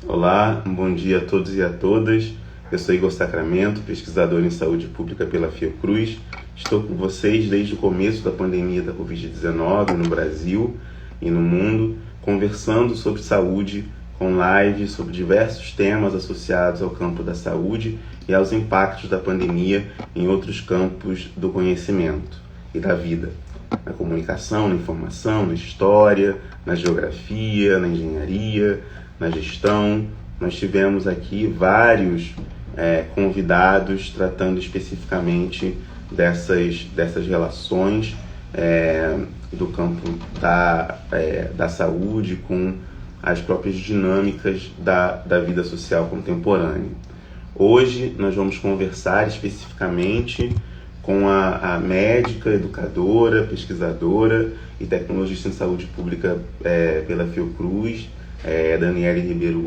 Olá, um bom dia a todos e a todas. Eu sou Igor Sacramento, pesquisador em saúde pública pela Fiocruz. Estou com vocês desde o começo da pandemia da Covid-19 no Brasil e no mundo, conversando sobre saúde com lives sobre diversos temas associados ao campo da saúde e aos impactos da pandemia em outros campos do conhecimento e da vida. Na comunicação, na informação, na história, na geografia, na engenharia, na gestão. Nós tivemos aqui vários convidados tratando especificamente dessas relações do campo da saúde com as próprias dinâmicas da vida social contemporânea. Hoje nós vamos conversar especificamente com a médica, educadora, pesquisadora e tecnologista em saúde pública pela Fiocruz, Daniele Ribeiro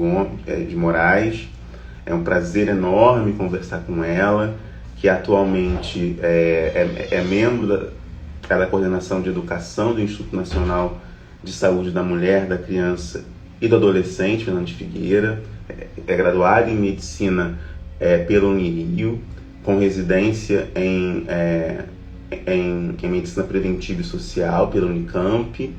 de Moraes. É um prazer enorme conversar com ela, que atualmente é membro da coordenação de educação do Instituto Nacional de Saúde da Mulher, da Criança e do Adolescente, Fernando de Figueira. É graduada em medicina pela Unirio, com residência em medicina preventiva e social pela Unicamp,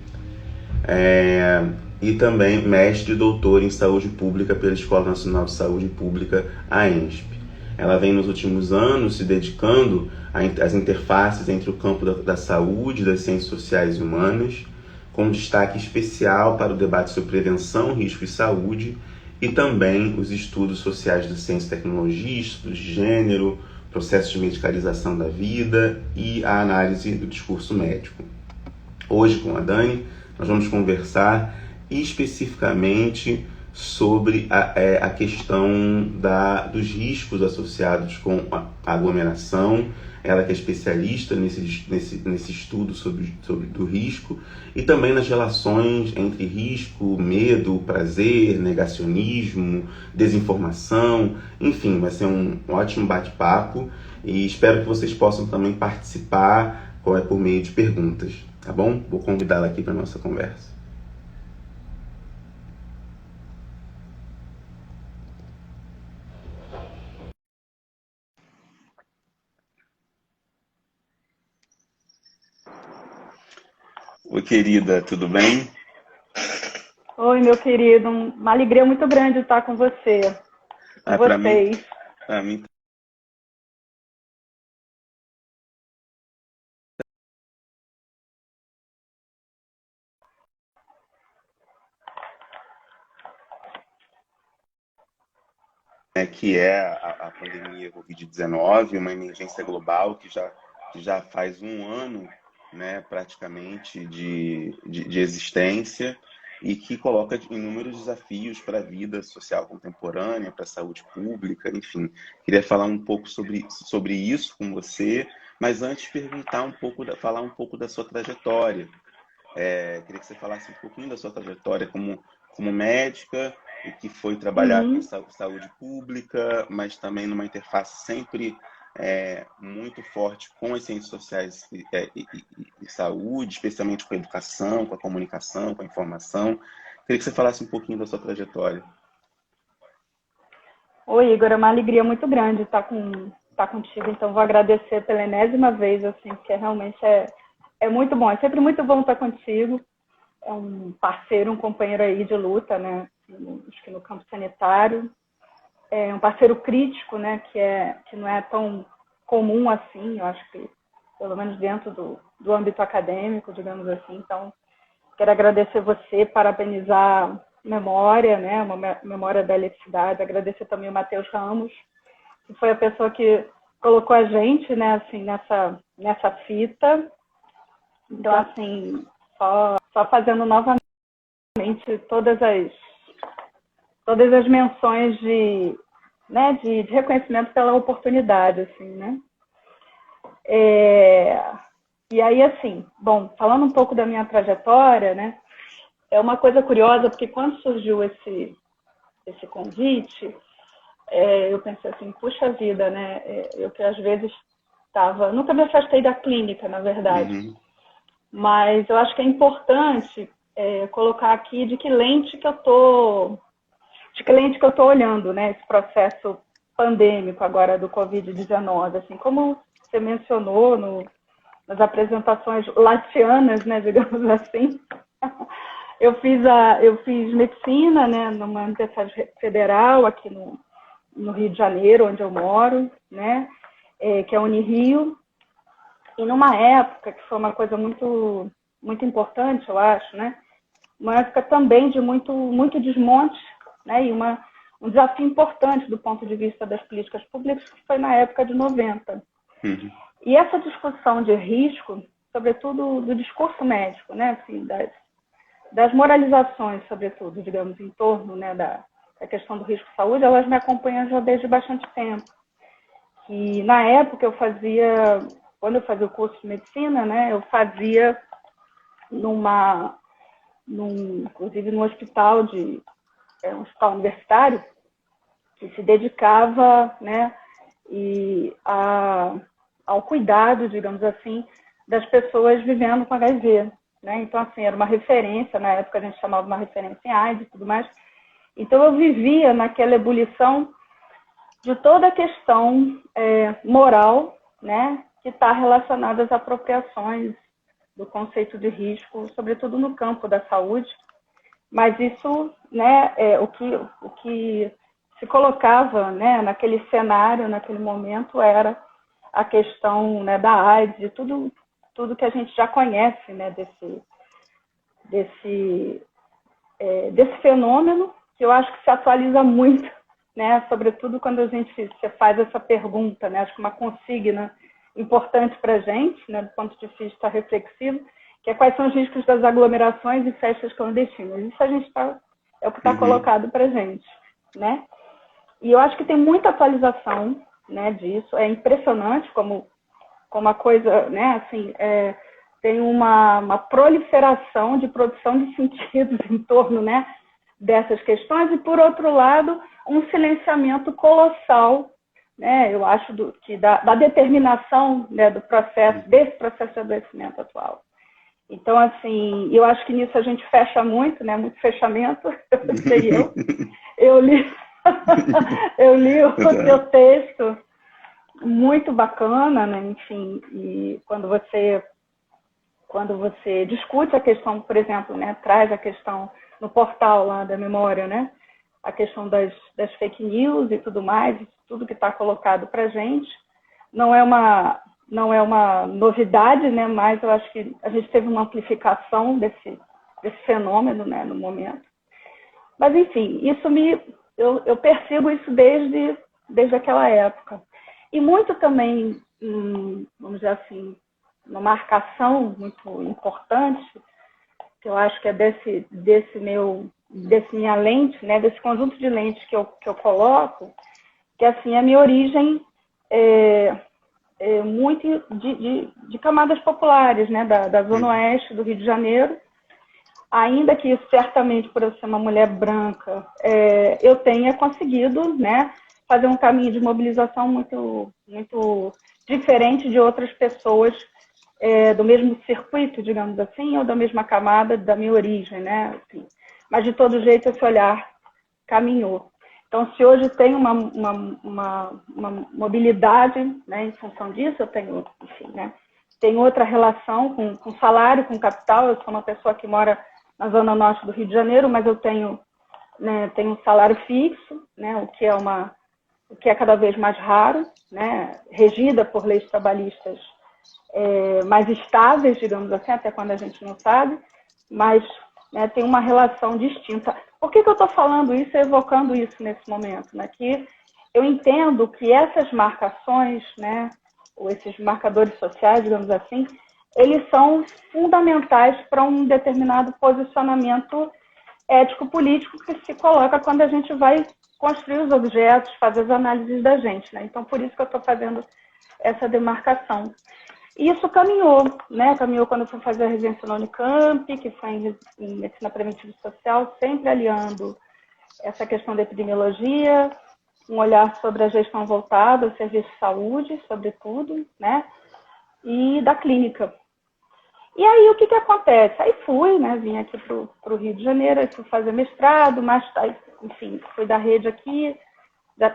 e também mestre e doutor em saúde pública pela Escola Nacional de Saúde Pública, a ENSP. Ela vem nos últimos anos se dedicando às interfaces entre o campo da saúde e das ciências sociais e humanas, com destaque especial para o debate sobre prevenção, risco e saúde, e também os estudos sociais da ciência e tecnologia, estudos de gênero, processos de medicalização da vida e a análise do discurso médico. Hoje, com a Dani, nós vamos conversar especificamente sobre a questão dos riscos associados com a aglomeração. Ela que é especialista nesse estudo sobre do risco, e também nas relações entre risco, medo, prazer, negacionismo, desinformação. Enfim, vai ser um ótimo bate-papo e espero que vocês possam também participar por meio de perguntas, tá bom? Vou convidá-la aqui para a nossa conversa. Oi, querida, tudo bem? Oi, meu querido, uma alegria muito grande estar com você, com Para mim, vocês. para mim que é a pandemia Covid-19, uma emergência global que já faz um ano, né, praticamente de existência, e que coloca inúmeros desafios para a vida social contemporânea, para a saúde pública, enfim. Queria falar um pouco sobre isso com você, mas antes perguntar falar um pouco da sua trajetória. Queria que você falasse um pouquinho da sua trajetória como médica, e que foi trabalhar com Uhum. saúde pública, mas também numa interface sempre muito forte com as ciências sociais e saúde, especialmente com a educação, com a comunicação, com a informação. Queria que você falasse um pouquinho da sua trajetória. Oi, Igor, é uma alegria muito grande estar contigo, então vou agradecer pela enésima vez, assim, porque realmente é muito bom, é sempre muito bom estar contigo, é um parceiro, um companheiro aí de luta, né, acho que no campo sanitário, é um parceiro crítico, né, que não é tão comum assim, eu acho que pelo menos dentro do âmbito acadêmico, digamos assim. Então, quero agradecer você, parabenizar a memória, né, uma memória da eletricidade, agradecer também o Matheus Ramos, que foi a pessoa que colocou a gente, né, assim, nessa fita. Então, assim, só fazendo novamente todas as menções de reconhecimento pela oportunidade, assim, né? E aí, assim, bom, falando um pouco da minha trajetória, né? É uma coisa curiosa, porque quando surgiu esse convite, eu pensei assim, puxa vida, né? Eu que às vezes nunca me afastei da clínica, na verdade, Uhum. mas eu acho que é importante colocar aqui de que lente que eu tô, clientes que eu estou olhando, né, esse processo pandêmico agora do Covid-19, assim, como você mencionou nas apresentações latianas, né, digamos assim, eu fiz medicina, né, numa universidade federal aqui no Rio de Janeiro, onde eu moro, né, que é a Unirio, e numa época que foi uma coisa muito, muito importante, eu acho, né, uma época também de muito desmonte, né, e um desafio importante do ponto de vista das políticas públicas, que foi na época de 90. Uhum. E essa discussão de risco, sobretudo do discurso médico, né, assim, das moralizações, sobretudo, digamos, em torno, né, da questão do risco de saúde, elas me acompanham já desde bastante tempo. E na época quando eu fazia o curso de medicina, né, eu fazia inclusive num hospital um hospital universitário, que se dedicava, né, ao cuidado, digamos assim, das pessoas vivendo com HIV. Né? Então, assim, era uma referência, na época a gente chamava uma referência em AIDS e tudo mais. Então, eu vivia naquela ebulição de toda a questão moral, né, que está relacionada às apropriações do conceito de risco, sobretudo no campo da saúde. Mas isso, né, o que se colocava, né, naquele cenário, naquele momento, era a questão, né, da AIDS, de tudo que a gente já conhece, né, desse fenômeno, que eu acho que se atualiza muito, né, sobretudo quando você faz essa pergunta, né, acho que uma consigna importante para a gente, né, do ponto de vista reflexivo, que é quais são os riscos das aglomerações e festas clandestinas. Isso é o que está colocado para a gente, né? E eu acho que tem muita atualização, né, disso. É impressionante como a coisa, né, assim, tem uma proliferação de produção de sentidos em torno, né, dessas questões e, por outro lado, um silenciamento colossal, né, eu acho, da determinação, né, desse processo de adoecimento atual. Então, assim, eu acho que nisso a gente fecha muito, né, muito fechamento, eu li o seu texto, muito bacana, né, enfim, e quando você discute a questão, por exemplo, né, traz a questão no portal lá da memória, né, a questão das fake news e tudo mais, tudo que está colocado para a gente, não é uma novidade, né, mas eu acho que a gente teve uma amplificação desse fenômeno, né, no momento. Mas, enfim, eu percebo isso desde aquela época. E muito também, vamos dizer assim, uma marcação muito importante, que eu acho que é desse minha lente, né, desse conjunto de lentes que eu coloco, que assim, a minha origem muito de camadas populares, né, da Zona Oeste do Rio de Janeiro, ainda que certamente por eu ser uma mulher branca, eu tenha conseguido, né, fazer um caminho de mobilização muito, muito diferente de outras pessoas do mesmo circuito, digamos assim, ou da mesma camada da minha origem, né, assim. Mas de todo jeito esse olhar caminhou. Então, se hoje tem uma mobilidade, né, em função disso, eu tenho, enfim, né, tenho outra relação com salário, com capital. Eu sou uma pessoa que mora na zona norte do Rio de Janeiro, mas eu tenho um salário fixo, né, o que é cada vez mais raro, né, regida por leis trabalhistas mais estáveis, digamos assim, até quando a gente não sabe, mas, né, tem uma relação distinta. Por que eu estou falando isso, evocando isso nesse momento? Né? Que eu entendo que essas marcações, né, ou esses marcadores sociais, digamos assim, eles são fundamentais para um determinado posicionamento ético-político que se coloca quando a gente vai construir os objetos, fazer as análises da gente. Né? Então, por isso que eu estou fazendo essa demarcação. E isso caminhou, né? Caminhou quando eu fui fazer a residência na Unicamp, que foi em medicina preventiva e social, sempre aliando essa questão da epidemiologia, um olhar sobre a gestão voltada ao serviço de saúde, sobretudo, né? E da clínica. E aí, o que acontece? Aí fui, né? Vim aqui para o Rio de Janeiro, aí fui fazer mestrado, mas aí enfim, fui da rede aqui,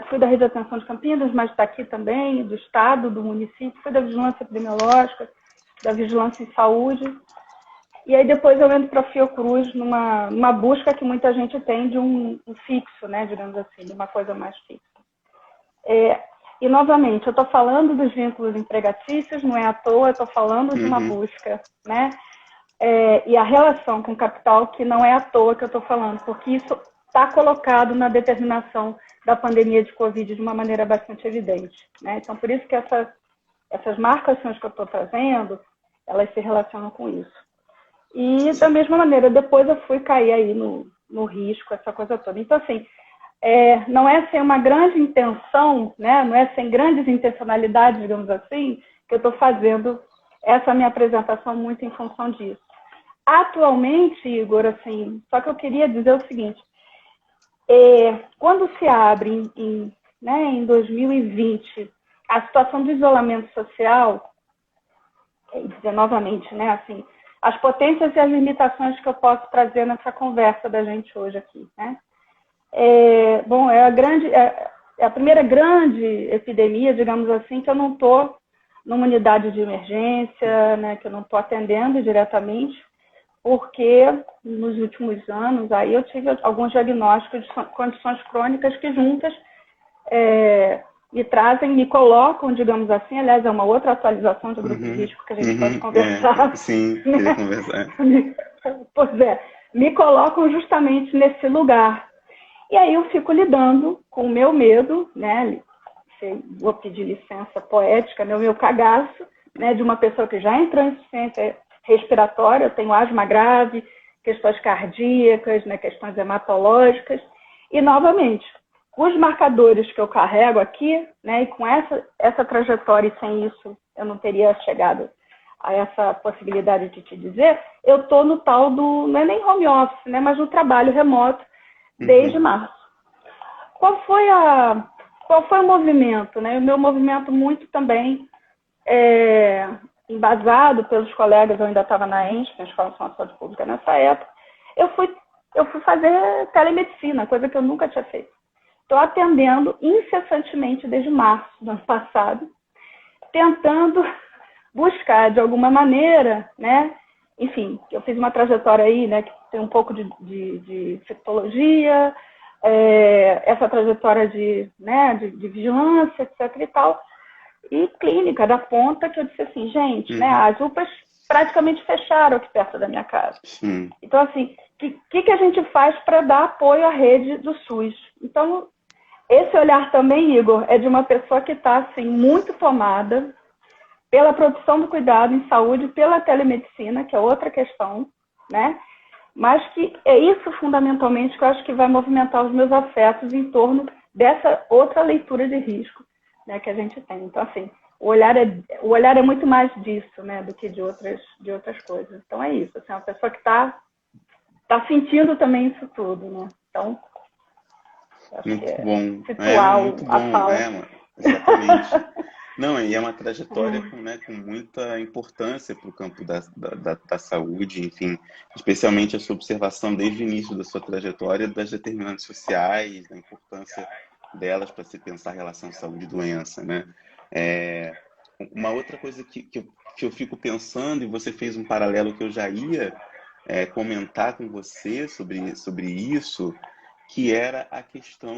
fui da rede de atenção de Campinas, mas daqui também, do estado, do município, fui da vigilância epidemiológica, da vigilância em saúde. E aí depois eu entro para a Fiocruz numa busca que muita gente tem de um fixo, né, digamos assim, de uma coisa mais fixa. E, novamente, eu estou falando dos vínculos empregatícios, não é à toa, eu estou falando de uma busca, né? E a relação com o capital, que não é à toa que eu estou falando, porque isso está colocado na determinação da pandemia de Covid de uma maneira bastante evidente, né? Então, por isso que essas marcações que eu estou trazendo, elas se relacionam com isso. E, da mesma maneira, depois eu fui cair aí no risco, essa coisa toda. Então, assim, não é sem uma grande intenção, né? Não é sem grandes intencionalidades, digamos assim, que eu estou fazendo essa minha apresentação muito em função disso. Atualmente, Igor, assim, só que eu queria dizer o seguinte, quando se abre em 2020 a situação do isolamento social, dizer novamente, né, assim, as potências e as limitações que eu posso trazer nessa conversa da gente hoje aqui, né? Bom, é a primeira grande epidemia, digamos assim, que eu não estou numa unidade de emergência, né, que eu não estou atendendo diretamente, porque nos últimos anos aí eu tive alguns diagnósticos de condições crônicas que juntas me colocam, digamos assim, aliás, é uma outra atualização de grupo de risco que a gente pode conversar. Sim, queria conversar. Pois me colocam justamente nesse lugar. E aí eu fico lidando com o meu medo, né? Vou pedir licença poética, né? O meu cagaço, né? De uma pessoa que já entrou em insuficiência respiratória, eu tenho asma grave, questões cardíacas, né? Questões hematológicas. E, novamente, os marcadores que eu carrego aqui, né? E com essa trajetória, e sem isso eu não teria chegado a essa possibilidade de te dizer, eu estou no tal não é nem home office, né? Mas no trabalho remoto, desde março. Qual foi o movimento? Né? O meu movimento muito também embasado pelos colegas, eu ainda estava na ENSP, na Escola Nacional de Saúde Pública nessa época, eu fui fazer telemedicina, coisa que eu nunca tinha feito. Estou atendendo incessantemente desde março do ano passado, tentando buscar de alguma maneira, né? Enfim, eu fiz uma trajetória aí, né, que tem um pouco de infectologia, essa trajetória de vigilância, etc. e tal, e clínica da ponta, que eu disse assim, gente, né, as UPAs praticamente fecharam aqui perto da minha casa. Então, assim, o que a gente faz para dar apoio à rede do SUS? Então, esse olhar também, Igor, é de uma pessoa que está, assim, muito tomada pela produção do cuidado em saúde, pela telemedicina, que é outra questão, né? Mas que é isso, fundamentalmente, que eu acho que vai movimentar os meus afetos em torno dessa outra leitura de risco, né, que a gente tem. Então, assim, o olhar é muito mais disso, né, do que de outras coisas. Então, é isso. Assim, é uma pessoa que está sentindo também isso tudo, né? Então, acho muito que bom. situar Muito a bom. fala. Exatamente. Não, e é uma trajetória com muita importância para o campo da saúde, enfim, especialmente a sua observação desde o início da sua trajetória das determinantes sociais, da importância delas para se pensar a relação saúde e doença, né? Uma outra coisa que eu fico pensando, e você fez um paralelo que eu já ia comentar com você sobre isso, que era a questão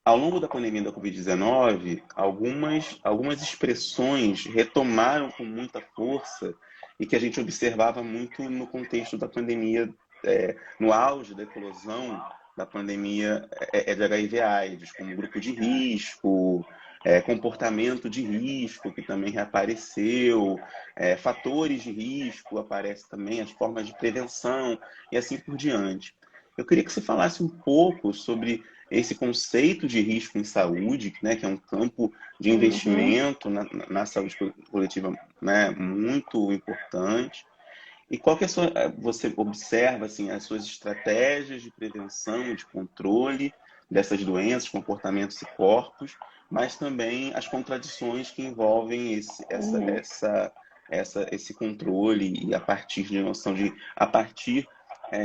ao longo da pandemia da Covid-19, algumas expressões retomaram com muita força e que a gente observava muito no contexto da pandemia, no auge da eclosão da pandemia de HIV/AIDS, como grupo de risco, comportamento de risco, que também reapareceu, fatores de risco, aparece também as formas de prevenção e assim por diante. Eu queria que você falasse um pouco sobre esse conceito de risco em saúde, né, que é um campo de investimento na saúde coletiva, né, muito importante. E qual que é você observa assim, as suas estratégias de prevenção, de controle dessas doenças, comportamentos e corpos, mas também as contradições que envolvem esse controle e a partir de noção de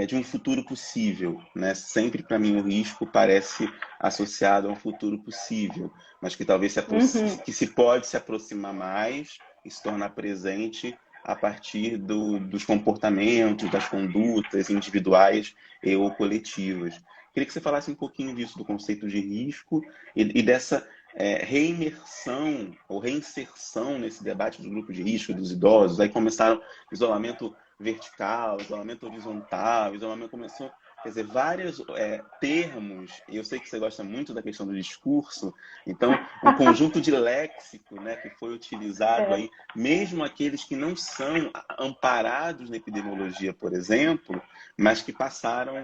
de um futuro possível, né? Sempre para mim o risco parece associado a um futuro possível, mas que talvez que se pode se aproximar mais e se tornar presente a partir dos comportamentos, das condutas individuais ou coletivas. Queria que você falasse um pouquinho disso, do conceito de risco e dessa reimersão ou reinserção nesse debate do grupo de risco dos idosos. Aí começaram isolamento vertical, isolamento horizontal, isolamento começou, quer dizer, vários termos, e eu sei que você gosta muito da questão do discurso, então um conjunto de léxico, né, que foi utilizado aí, mesmo aqueles que não são amparados na epidemiologia, por exemplo, mas que passaram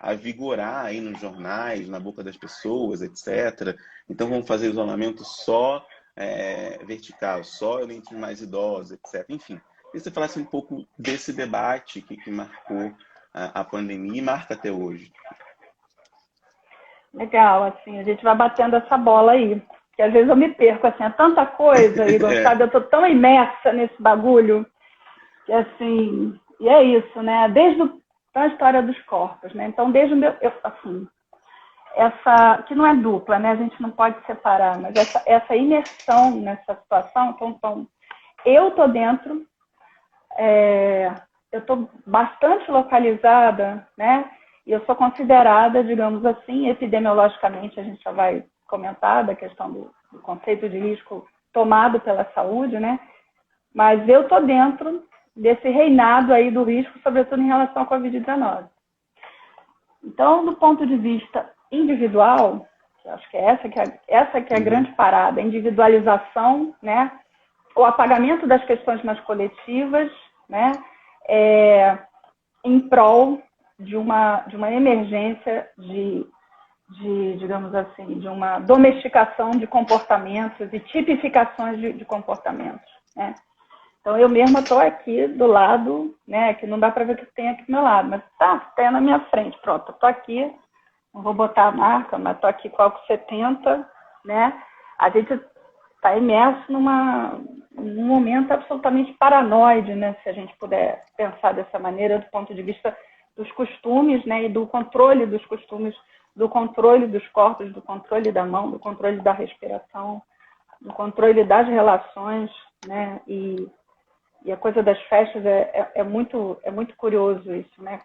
a vigorar aí nos jornais, na boca das pessoas, etc. Então vamos fazer isolamento só vertical, só entre os mais idosos, etc. Enfim, queria que você falasse um pouco desse debate que marcou a pandemia e marca até hoje. Legal, assim, a gente vai batendo essa bola aí. Que às vezes eu me perco, assim, é tanta coisa, Igor, sabe? Eu tô tão imersa nesse bagulho, que assim, e é isso, né? Desde a história dos corpos, né? Então, desde o meu, assim, essa, que não é dupla, né? A gente não pode separar, mas essa imersão nessa situação, então eu tô dentro, eu tô bastante localizada, né? E eu sou considerada, digamos assim, epidemiologicamente, a gente já vai comentar da questão do conceito de risco tomado pela saúde, né? Mas eu tô dentro desse reinado aí do risco, sobretudo em relação à Covid-19. Então, do ponto de vista individual, eu acho que essa que é a grande parada, a individualização, né? O apagamento das questões mais coletivas, né? Em prol de uma emergência digamos assim, de uma domesticação de comportamentos e tipificações de comportamentos, né? Então, eu mesma estou aqui do lado, né, que não dá para ver o que tem aqui do meu lado, mas tá na minha frente, pronto, estou aqui, não vou botar a marca, mas estou aqui com álcool 70, né? A gente está imerso num momento absolutamente paranoide, né, se a gente puder pensar dessa maneira, do ponto de vista dos costumes, né, e do controle dos costumes, do controle dos corpos, do controle da mão, do controle da respiração, do controle das relações, né, e a coisa das festas é muito curioso isso, né?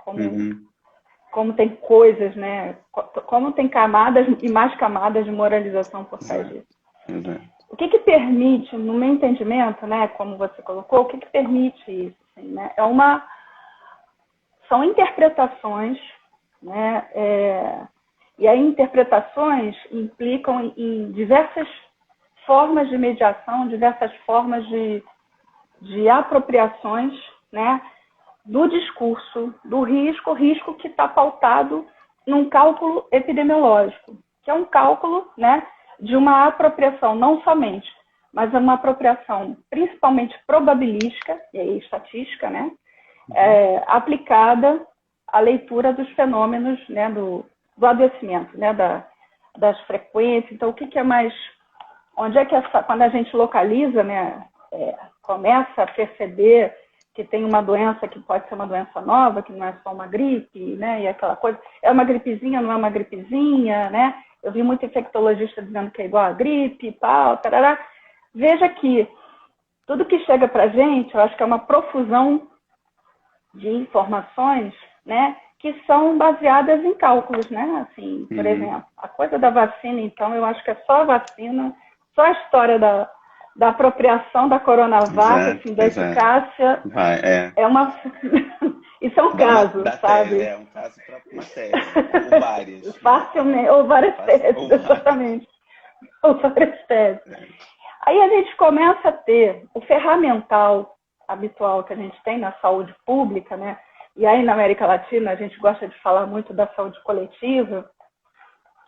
Como tem coisas, né? Como tem camadas e mais camadas de moralização por trás disso. O que permite, no meu entendimento, né? Como você colocou, o que permite isso? Assim, né? São interpretações, né? E aí interpretações implicam em diversas formas de mediação, diversas formas de apropriações, né, do discurso, do risco que está pautado num cálculo epidemiológico, que é um cálculo, né, de uma apropriação não somente, mas uma apropriação principalmente probabilística, e aí estatística, né, aplicada à leitura dos fenômenos, né, do adoecimento, né, das frequências. Então, o que é mais... Onde é que quando a gente localiza, né, começa a perceber que tem uma doença que pode ser uma doença nova, que não é só uma gripe, né? E aquela coisa, é uma gripezinha, não é uma gripezinha, né? Eu vi muito infectologista dizendo que é igual a gripe, pau, tarará. Veja que tudo que chega para a gente, eu acho que é uma profusão de informações, né? Que são baseadas em cálculos, né? Assim, por exemplo, a coisa da vacina, então, eu acho que é só a vacina, só a história da apropriação da Coronavac, assim, da eficácia, isso é um caso, sabe? É um caso para uma tese, ou várias. Facilmente, ou várias teses, exatamente. Ou várias teses. Aí a gente começa a ter o ferramental habitual que a gente tem na saúde pública, né? E aí na América Latina a gente gosta de falar muito da saúde coletiva,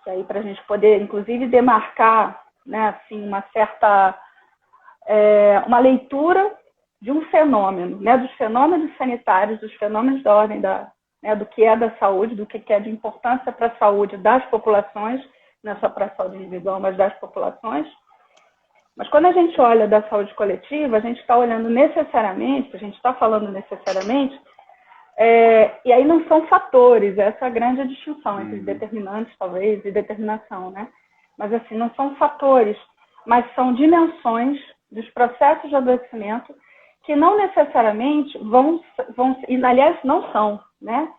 que aí para a gente poder, inclusive, demarcar, né, assim, uma certa... uma leitura de um fenômeno, né, dos fenômenos sanitários, dos fenômenos da ordem né, do que é da saúde, do que é de importância para a saúde das populações, não é só para a saúde individual, mas das populações, Mas quando a gente olha da saúde coletiva, a gente está olhando necessariamente, a gente está falando necessariamente, e aí não são fatores, essa é a grande distinção entre determinantes, talvez, e determinação, né? Mas assim, não são fatores, mas são dimensões dos processos de adoecimento que não necessariamente e aliás não são, né?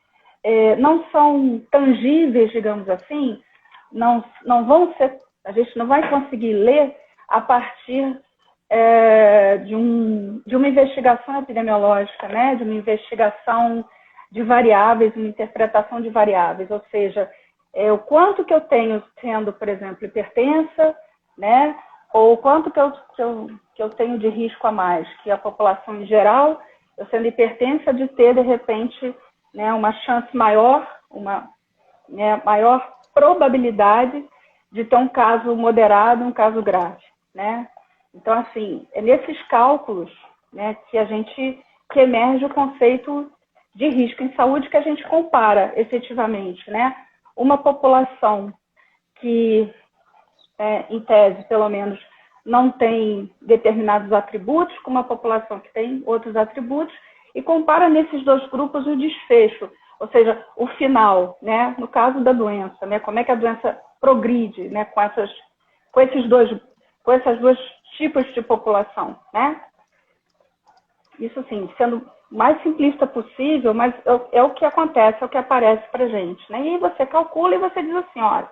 Não são tangíveis, digamos assim, não vão ser, a gente não vai conseguir ler a partir de uma investigação epidemiológica, né? De uma investigação de variáveis, uma interpretação de variáveis, ou seja, o quanto que eu tenho sendo, por exemplo, hipertensa, né? Ou o quanto que eu tenho de risco a mais, que a população em geral, eu sendo hipertensa, de ter, de repente, né, uma chance maior, maior probabilidade de ter um caso moderado, um caso grave, né? Então, assim, é nesses cálculos, né, que emerge o conceito de risco em saúde, que a gente compara efetivamente, né? Uma população que, em tese, pelo menos, não tem determinados atributos, com uma população que tem outros atributos, e compara nesses dois grupos o desfecho, ou seja, o final, né? No caso da doença, né? Como é que a doença progride, né? Com esses dois tipos de população, né? Isso, assim, sendo o mais simplista possível, mas é o que acontece, é o que aparece para a gente, né? E aí você calcula e você diz assim, olha,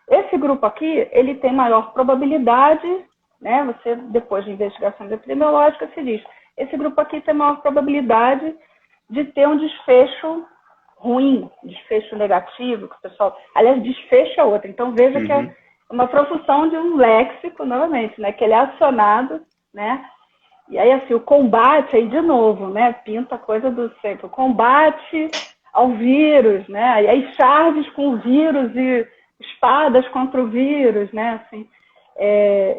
esse grupo aqui, ele tem maior probabilidade, né? Você, depois de investigação epidemiológica, se diz, esse grupo aqui tem maior probabilidade de ter um desfecho ruim, desfecho negativo, que o pessoal... Aliás, desfecho é outro. Então, veja que é uma profusão de um léxico, novamente, né? Que ele é acionado, né? E aí, assim, o combate, aí de novo, né? Pinta a coisa do sempre. O combate ao vírus, né? E aí, charges com o vírus e espadas contra o vírus, né? Assim,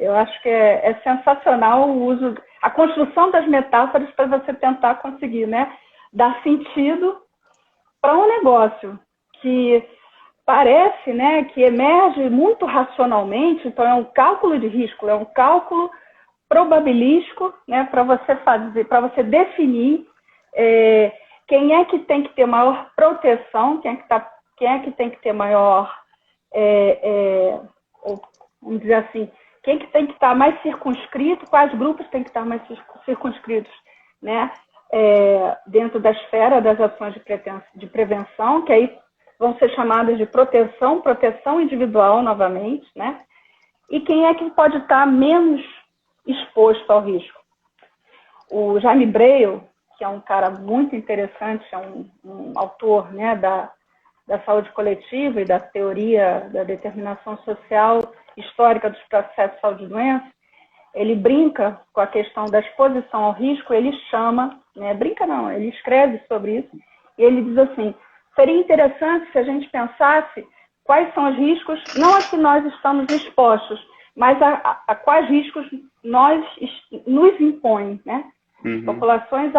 eu acho que é sensacional o uso, a construção das metáforas para você tentar conseguir, né? Dar sentido para um negócio que parece, né? Que emerge muito racionalmente, então é um cálculo de risco, é um cálculo probabilístico, né, para você fazer, para você definir quem é que tem que ter maior proteção, quem é que tem que ter maior, vamos dizer assim, quem é que tem que estar mais circunscrito, quais grupos têm que estar mais circunscritos, né, dentro da esfera das ações de prevenção, que aí vão ser chamadas de proteção individual novamente, né, e quem é que pode estar menos exposto ao risco. O Jaime Breil, que é um cara muito interessante, é um autor, né, da saúde coletiva e da teoria da determinação social histórica dos processos de saúde e doença, ele brinca com a questão da exposição ao risco, ele chama, né, brinca não, ele escreve sobre isso, e ele diz assim, seria interessante se a gente pensasse quais são os riscos, não a que nós estamos expostos, mas a quais riscos nos impõem, né? Populações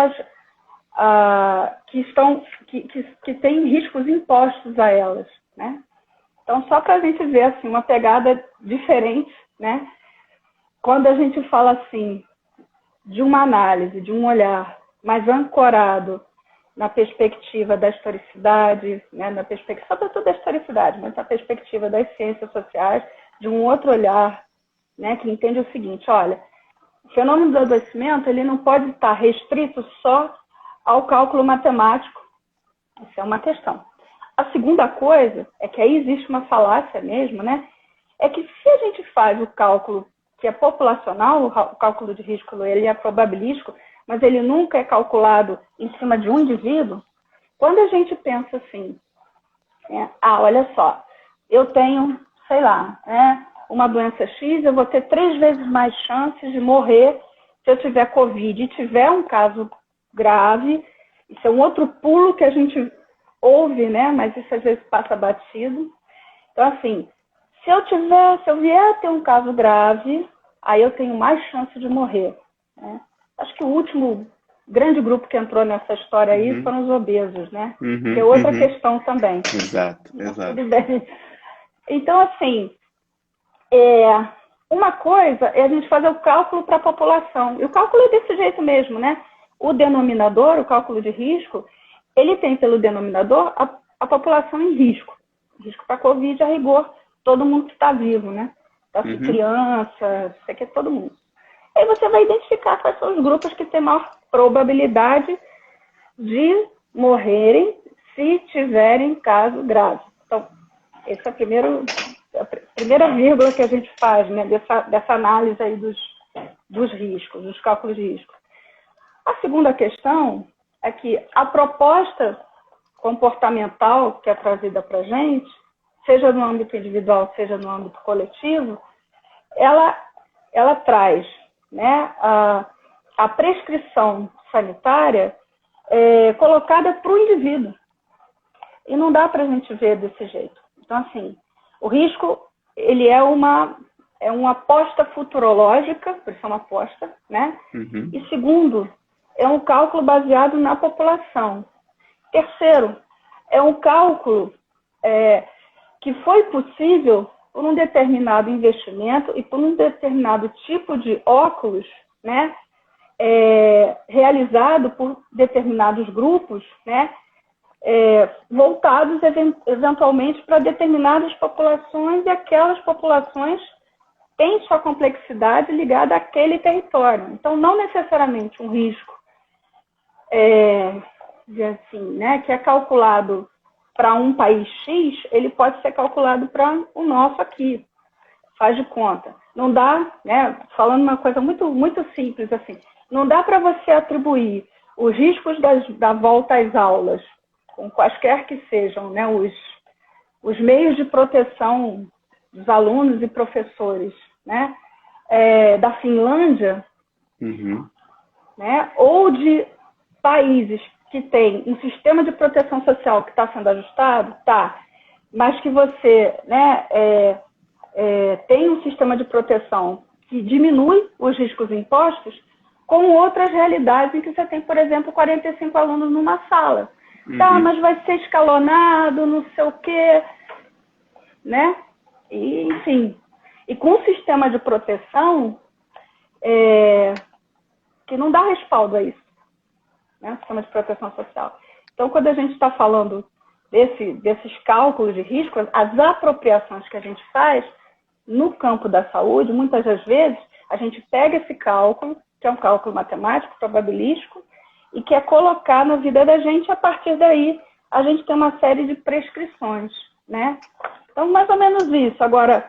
que têm riscos impostos a elas, né? Então, só para a gente ver assim, uma pegada diferente, né? Quando a gente fala assim, de uma análise, de um olhar mais ancorado na perspectiva da historicidade, né? Sobretudo da historicidade, mas na perspectiva das ciências sociais, de um outro olhar, né, que entende o seguinte, olha, o fenômeno do adoecimento ele não pode estar restrito só ao cálculo matemático. Isso é uma questão. A segunda coisa é que aí existe uma falácia mesmo, né? É que se a gente faz o cálculo que é populacional, o cálculo de risco ele é probabilístico, mas ele nunca é calculado em cima de um indivíduo, quando a gente pensa assim, olha só, eu tenho, sei lá, uma doença X, eu vou ter 3 vezes mais chances de morrer se eu tiver Covid e tiver um caso grave. Isso é um outro pulo que a gente ouve, né? Mas isso às vezes passa batido. Então, assim, se eu vier a ter um caso grave, aí eu tenho mais chance de morrer, né? Acho que o último grande grupo que entrou nessa história aí foram os obesos, né? Que é outra questão também. Exato. Tudo bem. Então, assim, uma coisa é a gente fazer o cálculo para a população. E o cálculo é desse jeito mesmo, né? O denominador, o cálculo de risco, ele tem pelo denominador a população em risco. Risco para Covid, a rigor, todo mundo que está vivo, né? Então, assim, criança, isso aqui é todo mundo. Aí você vai identificar quais são os grupos que têm maior probabilidade de morrerem se tiverem caso grave. Então, essa é a primeira vírgula que a gente faz, né, dessa análise aí dos riscos, dos cálculos de risco. A segunda questão é que a proposta comportamental que é trazida para a gente, seja no âmbito individual, seja no âmbito coletivo, ela traz, né, a prescrição sanitária colocada para o indivíduo. E não dá para a gente ver desse jeito. Então, assim, o risco, ele é uma aposta futurológica, por isso é uma aposta, né? E segundo, é um cálculo baseado na população. Terceiro, é um cálculo que foi possível por um determinado investimento e por um determinado tipo de óculos, né? Realizado por determinados grupos, né? Voltados eventualmente para determinadas populações, e aquelas populações têm sua complexidade ligada àquele território. Então, não necessariamente um risco assim, né, que é calculado para um país X, ele pode ser calculado para o nosso aqui. Faz de conta. Não dá, né, falando uma coisa muito, muito simples, assim, não dá para você atribuir os riscos da volta às aulas, com quaisquer que sejam, né, os meios de proteção dos alunos e professores, né, da Finlândia, né, ou de países que têm um sistema de proteção social que está sendo ajustado, tá, mas que você, né, tem um sistema de proteção que diminui os riscos impostos, com outras realidades em que você tem, por exemplo, 45 alunos numa sala. Tá, mas vai ser escalonado, não sei o quê, né? E, enfim, e com um sistema de proteção que não dá respaldo a isso, né? Sistema de proteção social. Então, quando a gente está falando desses cálculos de risco, as apropriações que a gente faz no campo da saúde, muitas das vezes, a gente pega esse cálculo, que é um cálculo matemático, probabilístico, e quer colocar na vida da gente, a partir daí a gente tem uma série de prescrições, né? Então, mais ou menos isso. Agora,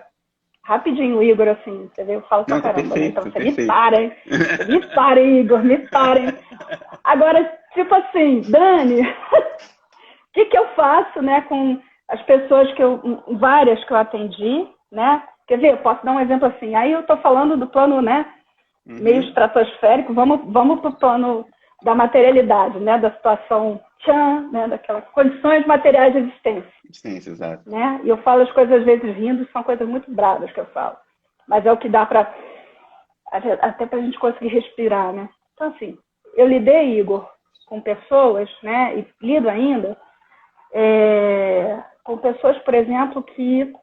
rapidinho, Igor, assim, você vê, eu falo pra caramba, perfeito, então você perfeito. me para, hein? Me para, Igor, me parem. Agora, tipo assim, Dani, o que eu faço, né, com as pessoas várias que eu atendi, né? Quer ver, eu posso dar um exemplo assim, aí eu tô falando do plano, né, meio estratosférico, vamos pro plano da materialidade, né, da situação né, daquelas condições materiais de existência. Existência, exato. Né? E eu falo as coisas às vezes rindo, são coisas muito bravas que eu falo. Mas é o que dá até para a gente conseguir respirar, né? Então, assim, eu lidei, Igor, com pessoas, né, e lido ainda, com pessoas, por exemplo, que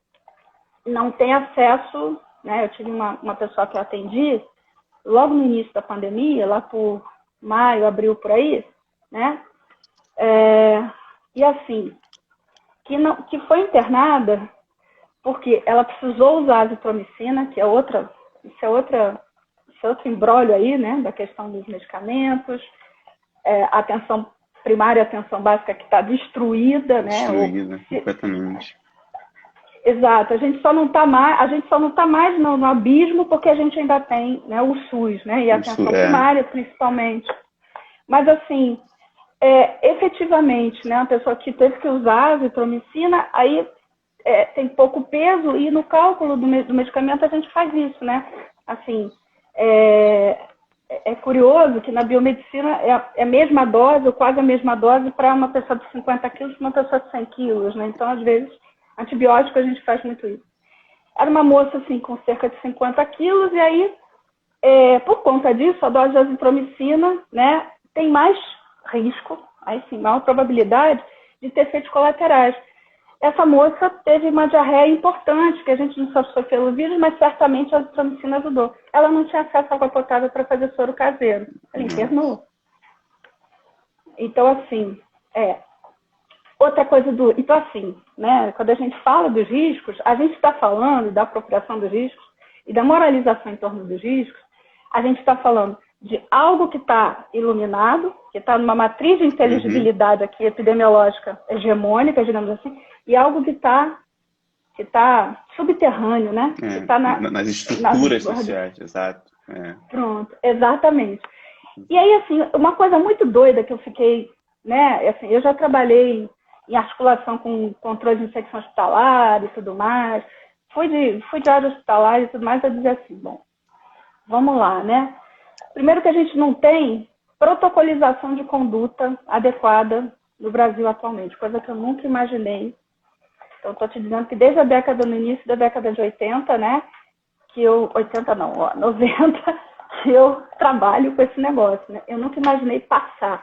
não têm acesso, né? Eu tive uma pessoa que eu atendi logo no início da pandemia, lá por maio, abril, por aí, né? E assim, que foi internada porque ela precisou usar azitromicina, que é outro imbróglio aí, né, da questão dos medicamentos, a atenção primária, a atenção básica que está destruída, né? Destruída, completamente. Exato, a gente só não está mais no abismo porque a gente ainda tem, né, o SUS, né, e a atenção primária, principalmente. Mas, assim, efetivamente, né, uma pessoa que teve que usar azitromicina, aí tem pouco peso, e no cálculo do medicamento a gente faz isso, né? Assim, é curioso que na biomedicina é a mesma dose, ou quase a mesma dose, para uma pessoa de 50 quilos e uma pessoa de 100 quilos, né? Então, às vezes, antibiótico a gente faz muito isso. Era uma moça, assim, com cerca de 50 quilos, e aí, por conta disso, a dose de azitromicina, né, tem mais risco, aí sim, maior probabilidade de ter efeitos colaterais. essa moça teve uma diarreia importante, que a gente não sabe se foi pelo vírus, mas certamente a azitromicina ajudou. Ela não tinha acesso à água potável para fazer soro caseiro. Ela internou. Então, assim, outra coisa Então, assim, né, quando a gente fala dos riscos, a gente está falando da apropriação dos riscos e da moralização em torno dos riscos, a gente está falando de algo que está iluminado, que está numa matriz de inteligibilidade aqui, epidemiológica hegemônica, digamos assim, e algo que está subterrâneo, né? Que tá nas estruturas sociais, exato. Pronto, exatamente. E aí, assim, uma coisa muito doida que eu fiquei, né? Assim, eu já trabalhei em articulação com controle de infecção hospitalar e tudo mais, fui de área hospitalar e tudo mais, a dizer assim, bom, vamos lá, né? Primeiro que a gente não tem protocolização de conduta adequada no Brasil atualmente, coisa que eu nunca imaginei. Então, estou te dizendo que desde no início da década de 80, né, 90, que eu trabalho com esse negócio, né? Eu nunca imaginei passar,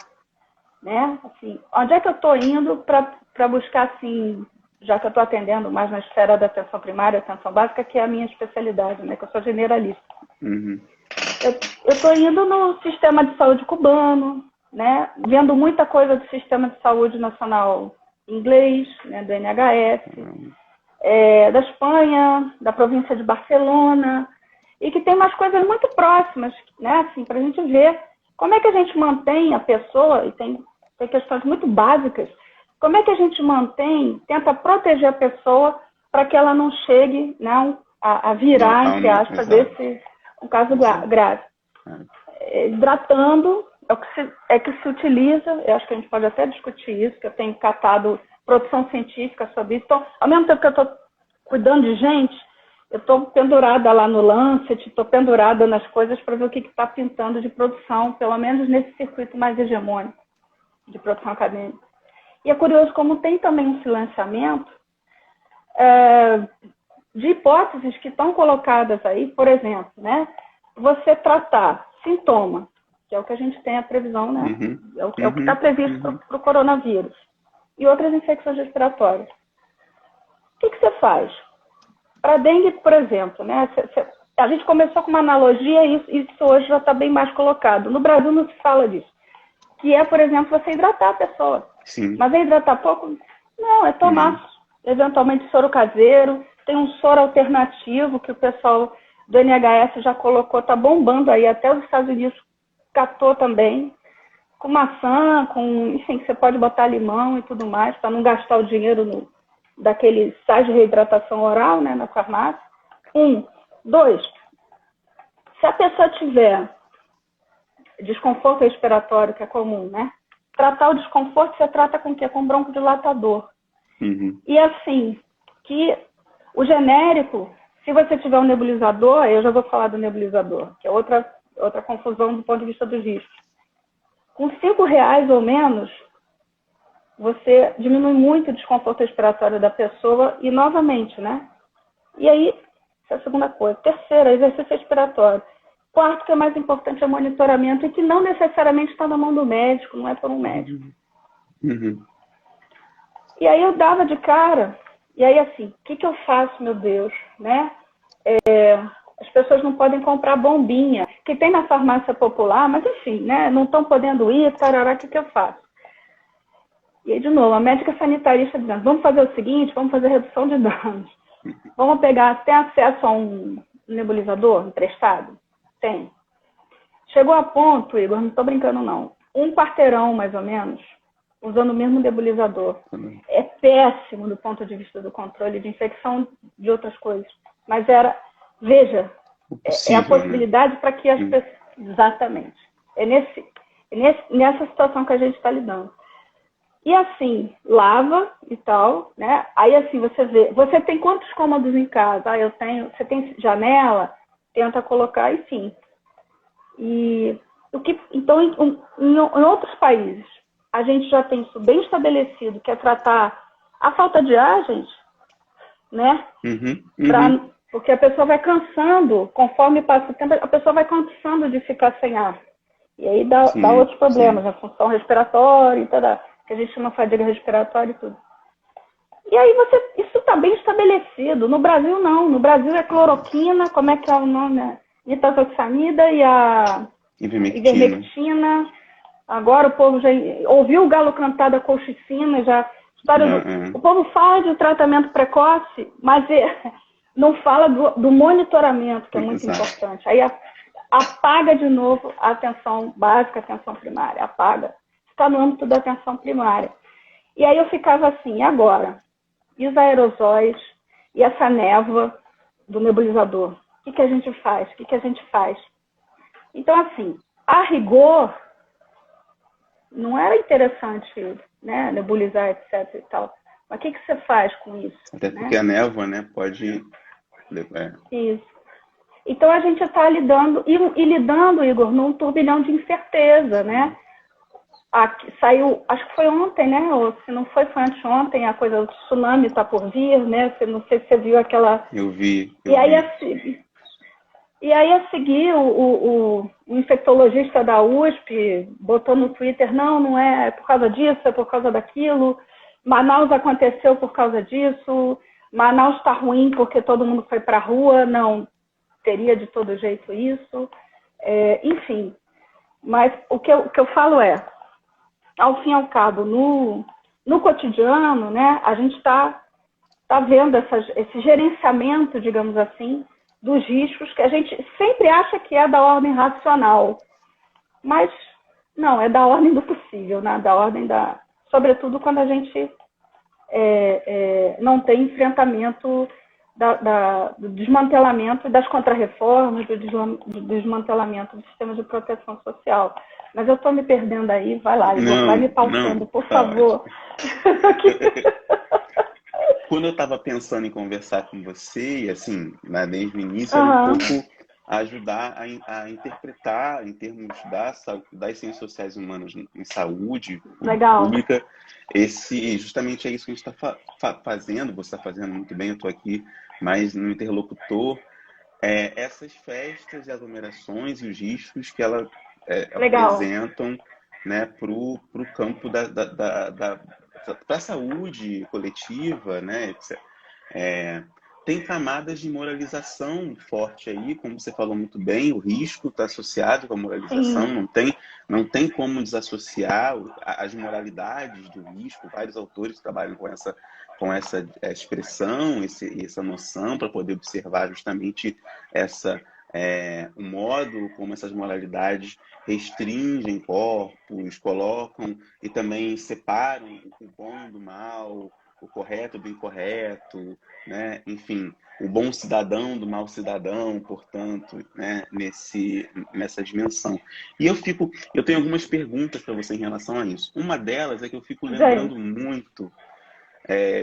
né? Assim, onde é que eu estou indo para buscar, assim, já que eu estou atendendo mais na esfera da atenção primária, atenção básica, que é a minha especialidade, né, que eu sou generalista. Eu estou indo no sistema de saúde cubano, né, vendo muita coisa do sistema de saúde nacional inglês, né, do NHS, da Espanha, da província de Barcelona, e que tem umas coisas muito próximas, né, assim, para a gente ver como é que a gente mantém a pessoa, e tem questões muito básicas, como é que a gente tenta proteger a pessoa para que ela não chegue, né, a virar, entre aspas, um caso grave. Hidratando é que se utiliza, eu acho que a gente pode até discutir isso, que eu tenho catado produção científica sobre isso. Então, ao mesmo tempo que eu estou cuidando de gente, eu estou pendurada lá no Lancet, estou pendurada nas coisas para ver o que está pintando de produção, pelo menos nesse circuito mais hegemônico de produção acadêmica. E é curioso como tem também um silenciamento de hipóteses que estão colocadas aí, por exemplo, né? Você tratar sintoma, que é o que a gente tem a previsão, né? É o que está previsto para o coronavírus e outras infecções respiratórias. O que você faz? Para dengue, por exemplo, né? A gente começou com uma analogia e isso hoje já está bem mais colocado. No Brasil não se fala disso. Que é, por exemplo, você hidratar a pessoa. Sim. Mas é hidratar pouco? Não, é tomar eventualmente soro caseiro. Tem um soro alternativo que o pessoal do NHS já colocou, está bombando aí, até os Estados Unidos catou também, com maçã, enfim, você pode botar limão e tudo mais, para não gastar o dinheiro daquele sais de reidratação oral, né, na farmácia. 2, se a pessoa tiver desconforto respiratório, que é comum, né, tratar o desconforto, você trata com o quê? Com broncodilatador. E assim, que o genérico, se você tiver um nebulizador, eu já vou falar do nebulizador, que é outra confusão do ponto de vista dos riscos. Com R$5 ou menos, você diminui muito o desconforto respiratório da pessoa e, novamente, né? E aí, essa é a segunda coisa. Terceira, exercício respiratório. Quarto, que é mais importante, é monitoramento e que não necessariamente está na mão do médico, não é por um médico. E aí eu dava de cara, e aí assim, o que eu faço, meu Deus, né? As pessoas não podem comprar bombinha, que tem na farmácia popular, mas enfim, né? Não estão podendo ir, tarará, o que eu faço? E aí, de novo, a médica sanitarista dizendo, vamos fazer o seguinte, vamos fazer redução de danos. Vamos pegar, tem acesso a um nebulizador emprestado? Tem. Chegou a ponto, Igor, não estou brincando não, 1 quarteirão mais ou menos, usando o mesmo nebulizador. É péssimo do ponto de vista do controle de infecção de outras coisas. Mas veja, é a possibilidade para que as pessoas... Exatamente. É nessa situação que a gente está lidando. E assim, lava e tal, né? Aí assim, você vê, você tem quantos cômodos em casa? Você tem janela? Tenta colocar, enfim. Então, em outros países, a gente já tem isso bem estabelecido, que é tratar a falta de ar, gente, né? Porque a pessoa vai cansando, conforme passa o tempo, a pessoa vai cansando de ficar sem ar. E aí dá outros problemas, a função respiratória e toda, que a gente chama de fadiga respiratória e tudo. E aí isso está bem estabelecido. No Brasil, não. No Brasil é cloroquina, como é que é o nome? Nitazoxanida e a Ivermectina. ivermectina. Agora o povo já ouviu o galo cantar da colchicina, já. O povo fala de tratamento precoce, mas não fala do monitoramento, que é muito importante. Aí apaga de novo a atenção básica, a atenção primária. Apaga. Está no âmbito da atenção primária. E aí eu ficava assim, e agora? E os aerosóis? E essa névoa do nebulizador? O que a gente faz? O que a gente faz? Então, assim, a rigor, não era interessante, né, nebulizar, etc. e tal. Mas o que você faz com isso? Até porque a névoa, né, pode... Isso. Então, a gente está lidando, lidando, Igor, num turbilhão de incerteza, né? Saiu, acho que foi ontem, né? Ou se não foi anteontem, a coisa do tsunami está por vir, né? Não sei se você viu aquela... Eu vi. E aí, a seguir, o infectologista da USP botou no Twitter, não é por causa disso, é por causa daquilo. Manaus aconteceu por causa disso. Manaus está ruim porque todo mundo foi para a rua. Não, teria de todo jeito isso. Enfim, mas o que eu falo é, ao fim e ao cabo, no cotidiano, né, a gente está vendo esse gerenciamento, digamos assim, dos riscos, que a gente sempre acha que é da ordem racional. Mas não, é da ordem do possível, né? Da ordem da... Sobretudo quando a gente não tem enfrentamento do desmantelamento das contrarreformas, do desmantelamento do sistema de proteção social. Mas eu estou me perdendo aí, vai lá, Igor, vai me pautando, por favor. Quando eu estava pensando em conversar com você, assim, desde o início, era um pouco ajudar a interpretar, em termos das ciências sociais humanas em saúde pública, justamente é isso que a gente está fazendo, você está fazendo muito bem, eu estou aqui mais no interlocutor, essas festas e aglomerações e os riscos que elas apresentam, né, para o campo da saúde coletiva, né, etc. Tem camadas de moralização forte aí, como você falou muito bem, o risco está associado com a moralização, não tem como desassociar as moralidades do risco. Vários autores trabalham com essa expressão, essa noção, para poder observar justamente o modo como essas moralidades restringem corpos, colocam e também separam o bom do mal, o correto do incorreto, né? Enfim, o bom cidadão do mau cidadão, portanto, né? Nessa dimensão. E eu tenho algumas perguntas para você em relação a isso. Uma delas é que eu fico lembrando muito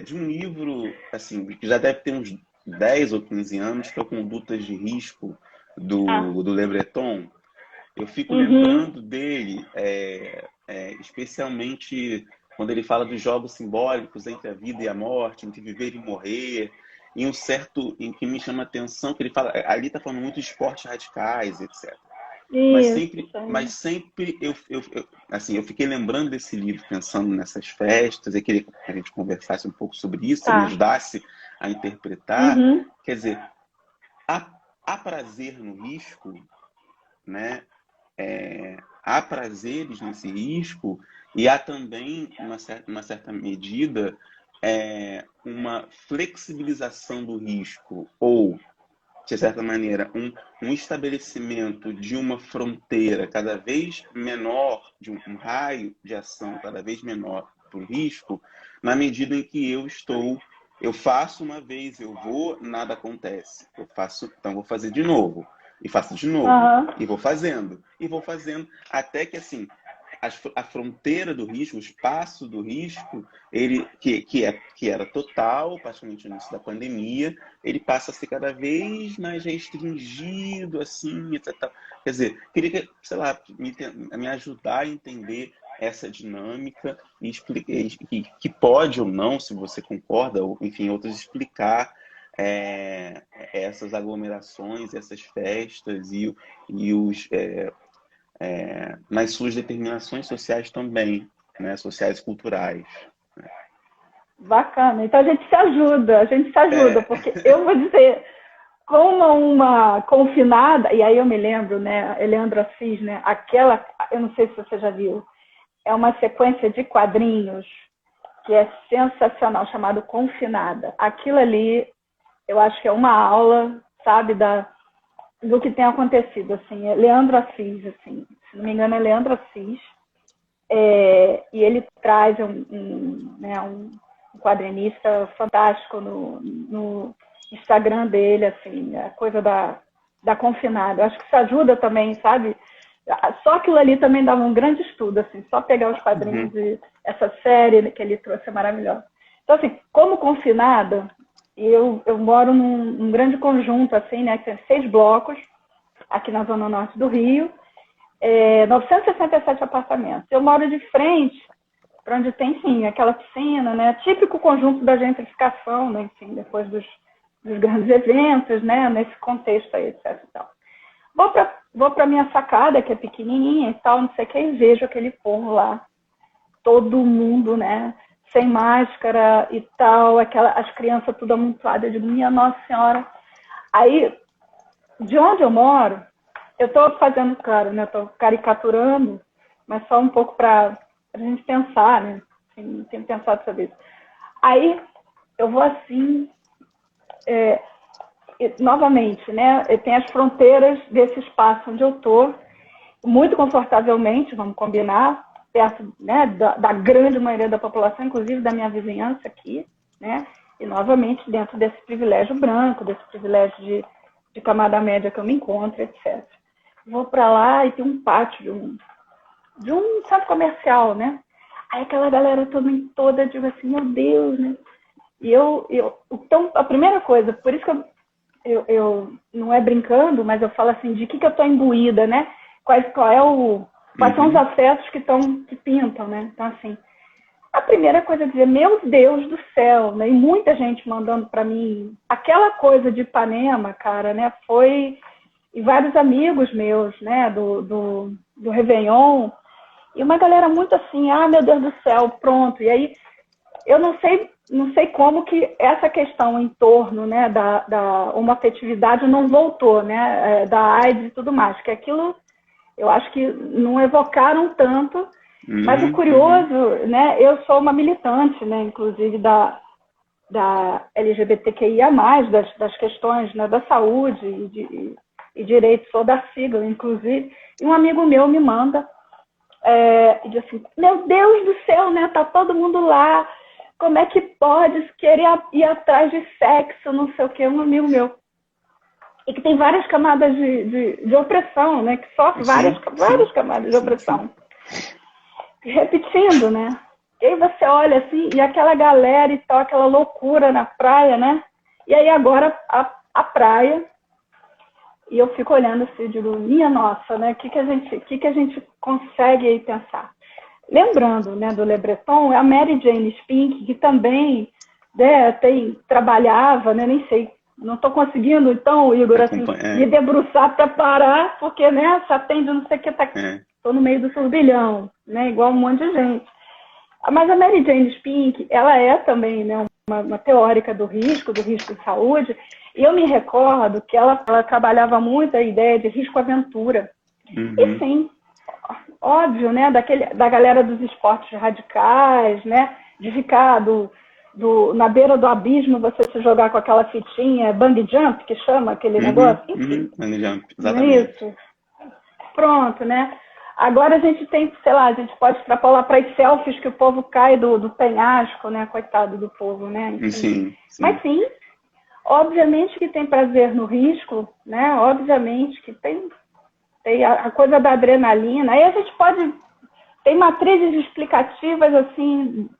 de um livro, assim, que já deve ter uns 10 ou 15 anos, que é o Condutas de Risco, do Le Breton. Eu fico lembrando dele, especialmente quando ele fala dos jogos simbólicos entre a vida e a morte, entre viver e morrer, em em que me chama a atenção, que ele fala, ali está falando muito de esportes radicais, etc. Mas sempre eu fiquei lembrando desse livro, pensando nessas festas, e queria que a gente conversasse um pouco sobre isso, me ajudasse a interpretar. Quer dizer, há prazer no risco, né? Há prazeres nesse risco e há também, uma certa medida, uma flexibilização do risco ou, de certa maneira, um estabelecimento de uma fronteira cada vez menor, de um raio de ação cada vez menor para o risco, na medida em que eu faço uma vez, eu vou, nada acontece. Então vou fazer de novo. E faço de novo. E vou fazendo, até que, assim, a fronteira do risco, o espaço do risco, ele que era total, praticamente no início da pandemia, ele passa a ser cada vez mais restringido, assim, etc. Quer dizer, queria que, sei lá, me ajudar a entender essa dinâmica e explicar que pode ou não, se você concorda, ou enfim, outros explicar essas aglomerações, essas festas e nas suas determinações sociais também, né, sociais e culturais. Bacana. Então a gente se ajuda, porque eu vou dizer, como uma confinada, e aí eu me lembro, né, Eleandro Assis, né, eu não sei se você já viu, é uma sequência de quadrinhos que é sensacional, chamado Confinada. Aquilo ali, eu acho que é uma aula, sabe, do que tem acontecido, assim, é Leandro Assis, assim, se não me engano é Leandro Assis, e ele traz um quadrinista fantástico no Instagram dele, assim, a coisa da confinada. Eu acho que isso ajuda também, sabe? Só aquilo ali também dava um grande estudo, assim, só pegar os quadrinhos e essa série que ele trouxe é maravilhosa. Então, assim, como confinada, eu moro num grande conjunto, assim, né, que tem 6 blocos, aqui na Zona Norte do Rio, 967 apartamentos. Eu moro de frente para onde tem, enfim, aquela piscina, né, típico conjunto da gentrificação, né, enfim, depois dos grandes eventos, né, nesse contexto aí, etc. E tal. Vou para minha sacada, que é pequenininha e tal, não sei o que, e vejo aquele povo lá, todo mundo, né, sem máscara e tal, as crianças tudo amontoadas. Eu digo, minha Nossa Senhora. Aí, de onde eu moro, eu estou fazendo, claro, né, estou caricaturando, mas só um pouco para a gente pensar, né, assim, tenho pensado sobre isso. Aí, eu vou assim, novamente, né, tem as fronteiras desse espaço onde eu estou, muito confortavelmente, vamos combinar, perto, né, da grande maioria da população, inclusive da minha vizinhança aqui, né, e novamente dentro desse privilégio branco, desse privilégio de camada média que eu me encontro, etc. Vou para lá e tem um pátio de um centro comercial, né, aí aquela galera toda digo assim, meu Deus, né, e então, a primeira coisa, por isso que eu não é brincando, mas eu falo assim, de que eu estou imbuída, né? Quais são os afetos que pintam, né? Então, assim, a primeira coisa é dizer, meu Deus do céu, né? E muita gente mandando para mim, aquela coisa de Ipanema, cara, né? E vários amigos meus, né? Do Réveillon, e uma galera muito assim, meu Deus do céu, pronto. E aí, eu não sei como que essa questão em torno, né, da homoafetividade não voltou, né, da AIDS e tudo mais, que aquilo eu acho que não evocaram tanto, mas o curioso, né, eu sou uma militante, né, inclusive da LGBTQIA+, das questões, né, da saúde e direitos, sou da sigla, inclusive, e um amigo meu me manda e diz assim, meu Deus do céu, né, tá todo mundo lá, como é que pode querer ir atrás de sexo, não sei o que, um amigo meu. E que tem várias camadas de opressão, né? Que sofre várias camadas de opressão. Repetindo, né? E aí você olha assim, e aquela galera e tal, aquela loucura na praia, né? E aí agora a praia, e eu fico olhando assim, digo, minha nossa, né? O que a gente consegue aí pensar? Lembrando, né, do Le Breton, a Mary Jane Spink, que também, né, trabalhava, né, nem sei, não estou conseguindo, então, Igor, assim, me debruçar para parar, porque, né, se atende não sei o que, estou no meio do turbilhão, né, igual um monte de gente. Mas a Mary Jane Spink, ela é também, né, uma teórica do risco de saúde, e eu me recordo que ela trabalhava muito a ideia de risco-aventura. E sim, óbvio, né, da galera dos esportes radicais, né, de ficar na beira do abismo, você se jogar com aquela fitinha, bungee jump, que chama aquele negócio, enfim. Bungee jump, exatamente. Isso. Pronto, né. Agora a gente tem, sei lá, a gente pode extrapolar para as selfies que o povo cai do penhasco, né, coitado do povo, né. Enfim. Sim. Mas sim, obviamente que tem prazer no risco, né, obviamente que tem a coisa da adrenalina. Aí a gente tem matrizes explicativas assim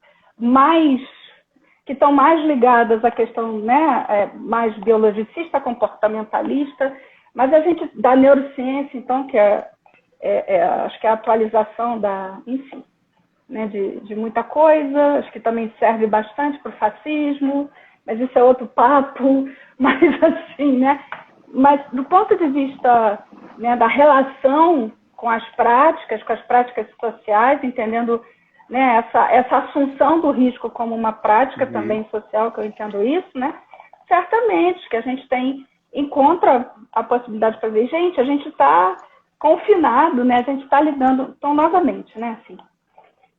que estão mais ligadas à questão, né, mais biologicista, comportamentalista, mas a gente da neurociência, então, que acho que é a atualização enfim, né, de muita coisa, acho que também serve bastante para o fascismo, mas isso é outro papo, mas assim, né? Mas do ponto de vista, né, da relação com as práticas sociais, entendendo né, essa assunção do risco como uma prática também social, que eu entendo isso, né, certamente que a gente encontra a possibilidade de fazer, gente, a gente está confinado, né, a gente está lidando, então, novamente, né, assim,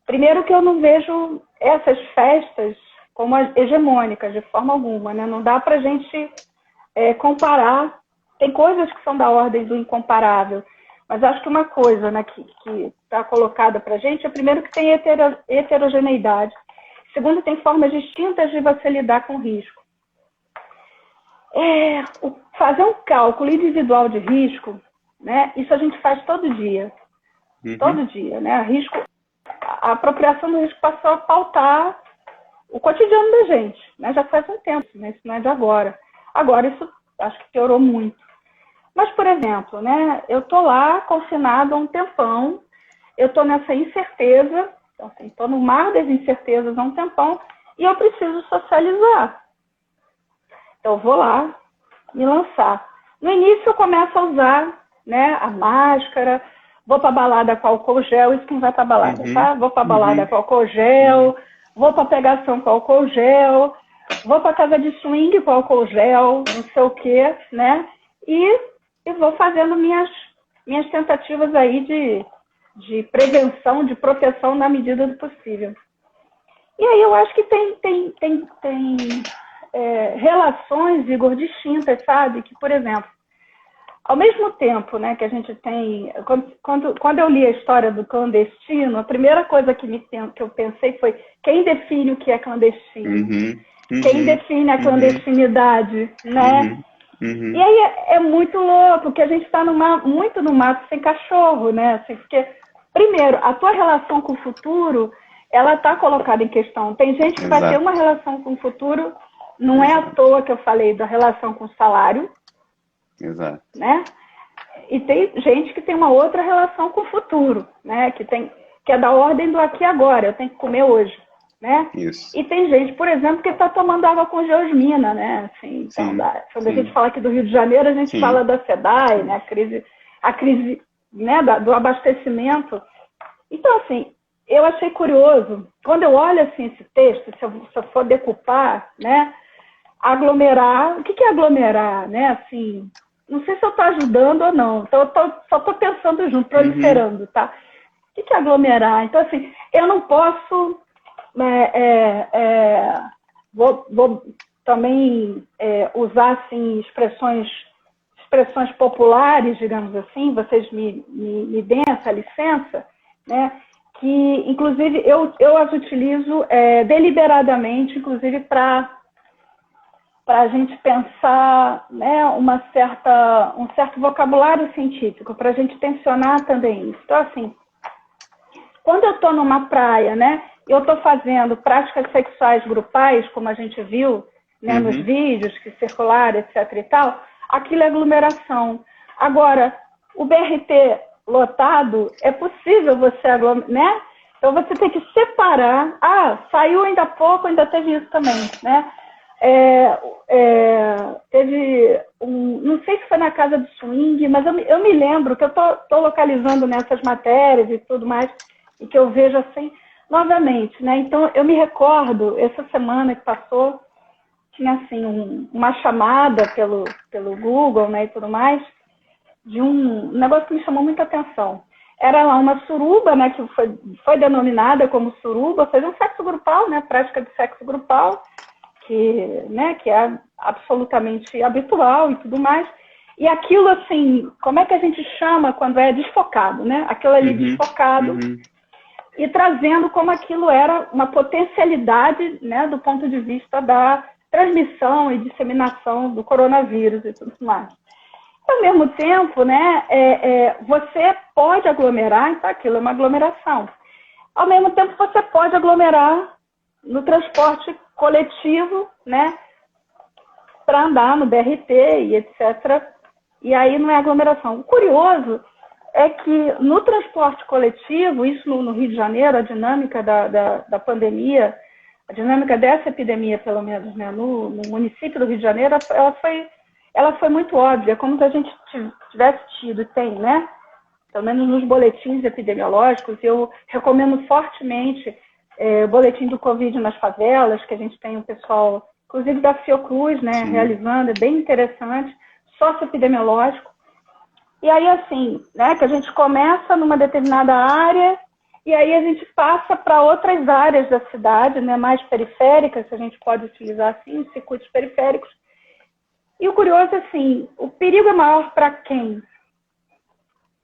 primeiro que eu não vejo essas festas como hegemônicas, de forma alguma, né, não dá para a gente comparar, tem coisas que são da ordem do incomparável, mas acho que uma coisa, né, que está colocada para a gente é, primeiro, que tem heterogeneidade. Segundo, tem formas distintas de você lidar com o risco. Fazer um cálculo individual de risco, né, isso a gente faz todo dia. Todo dia, né? A apropriação do risco passou a pautar o cotidiano da gente, né? Já faz um tempo, né? Isso não é de agora. Agora, isso acho que piorou muito. Mas, por exemplo, né, eu estou lá confinado há um tempão, eu estou nessa incerteza, então, assim, estou no mar das incertezas há um tempão, e eu preciso socializar. Então, eu vou lá me lançar. No início, eu começo a usar, né, a máscara, vou para a balada com álcool gel, isso quem vai para a balada, tá? Vou para a balada com álcool gel, vou para a pegação com álcool gel, vou para a casa de swing com álcool gel, não sei o quê, né? E vou fazendo minhas tentativas aí de prevenção, de proteção na medida do possível. E aí eu acho que tem relações, Igor, distintas, sabe? Que, por exemplo, ao mesmo tempo, né, que a gente tem... Quando eu li a história do clandestino, a primeira coisa que eu pensei foi quem define o que é clandestino? Quem define a clandestinidade, né? E aí é muito louco, porque a gente está muito no mato sem cachorro, né? Assim, porque, primeiro, a tua relação com o futuro, ela está colocada em questão. Tem gente que vai ter uma relação com o futuro, não é à toa que eu falei da relação com o salário, né? E tem gente que tem uma outra relação com o futuro, né? Que é da ordem do aqui e agora, eu tenho que comer hoje, né? Isso. E tem gente, por exemplo, que está tomando água com geosmina, né? Assim, então, quando a gente fala aqui do Rio de Janeiro, a gente fala da SEDAI, né? A crise, né? do abastecimento. Então, assim, eu achei curioso, quando eu olho assim, esse texto, se eu for decupar, né? Aglomerar, o que é aglomerar, né? Assim, não sei se eu estou ajudando ou não, então eu só estou pensando junto, proliferando, tá? O que é aglomerar? Então, assim, eu não posso... vou também usar assim, expressões populares, digamos assim, vocês me deem essa licença, né? Que, inclusive, eu as utilizo deliberadamente, inclusive, para a gente pensar, né, um certo vocabulário científico, para a gente tensionar também isso. Então, assim, quando eu estou numa praia, né, eu estou fazendo práticas sexuais grupais, como a gente viu, né, nos vídeos que circularam, etc. e tal, aquilo é aglomeração. Agora, o BRT lotado, é possível você aglomerar, né? Então, você tem que separar. Saiu ainda há pouco, ainda teve isso também, né? Teve não sei se foi na casa do swing, mas eu me lembro que eu estou localizando nessas matérias e tudo mais, e que eu vejo assim, novamente, né? Então, eu me recordo, essa semana que passou, tinha assim uma chamada pelo Google, né, e tudo mais, de um negócio que me chamou muita atenção. Era lá uma suruba, né, que foi denominada como suruba, fez um sexo grupal, né, prática de sexo grupal, que é absolutamente habitual e tudo mais. E aquilo, assim, como é que a gente chama quando é desfocado, né? Aquilo ali desfocado, e trazendo como aquilo era uma potencialidade, né, do ponto de vista da transmissão e disseminação do coronavírus e tudo mais. Ao mesmo tempo, né, você pode aglomerar, então aquilo é uma aglomeração. Ao mesmo tempo, você pode aglomerar no transporte coletivo, né, para andar no BRT e etc. E aí não é aglomeração. O curioso é que no transporte coletivo, isso no Rio de Janeiro, a dinâmica da pandemia, a dinâmica dessa epidemia, pelo menos, né, no município do Rio de Janeiro, ela foi muito óbvia, como se a gente tivesse tido, tem, né, pelo menos nos boletins epidemiológicos, eu recomendo fortemente o boletim do Covid nas favelas, que a gente tem um pessoal, inclusive da Fiocruz, né, realizando, é bem interessante, socioepidemiológico. E aí, assim, né, que a gente começa numa determinada área e aí a gente passa para outras áreas da cidade, né, mais periféricas, se a gente pode utilizar assim, circuitos periféricos. E o curioso é assim, o perigo é maior para quem?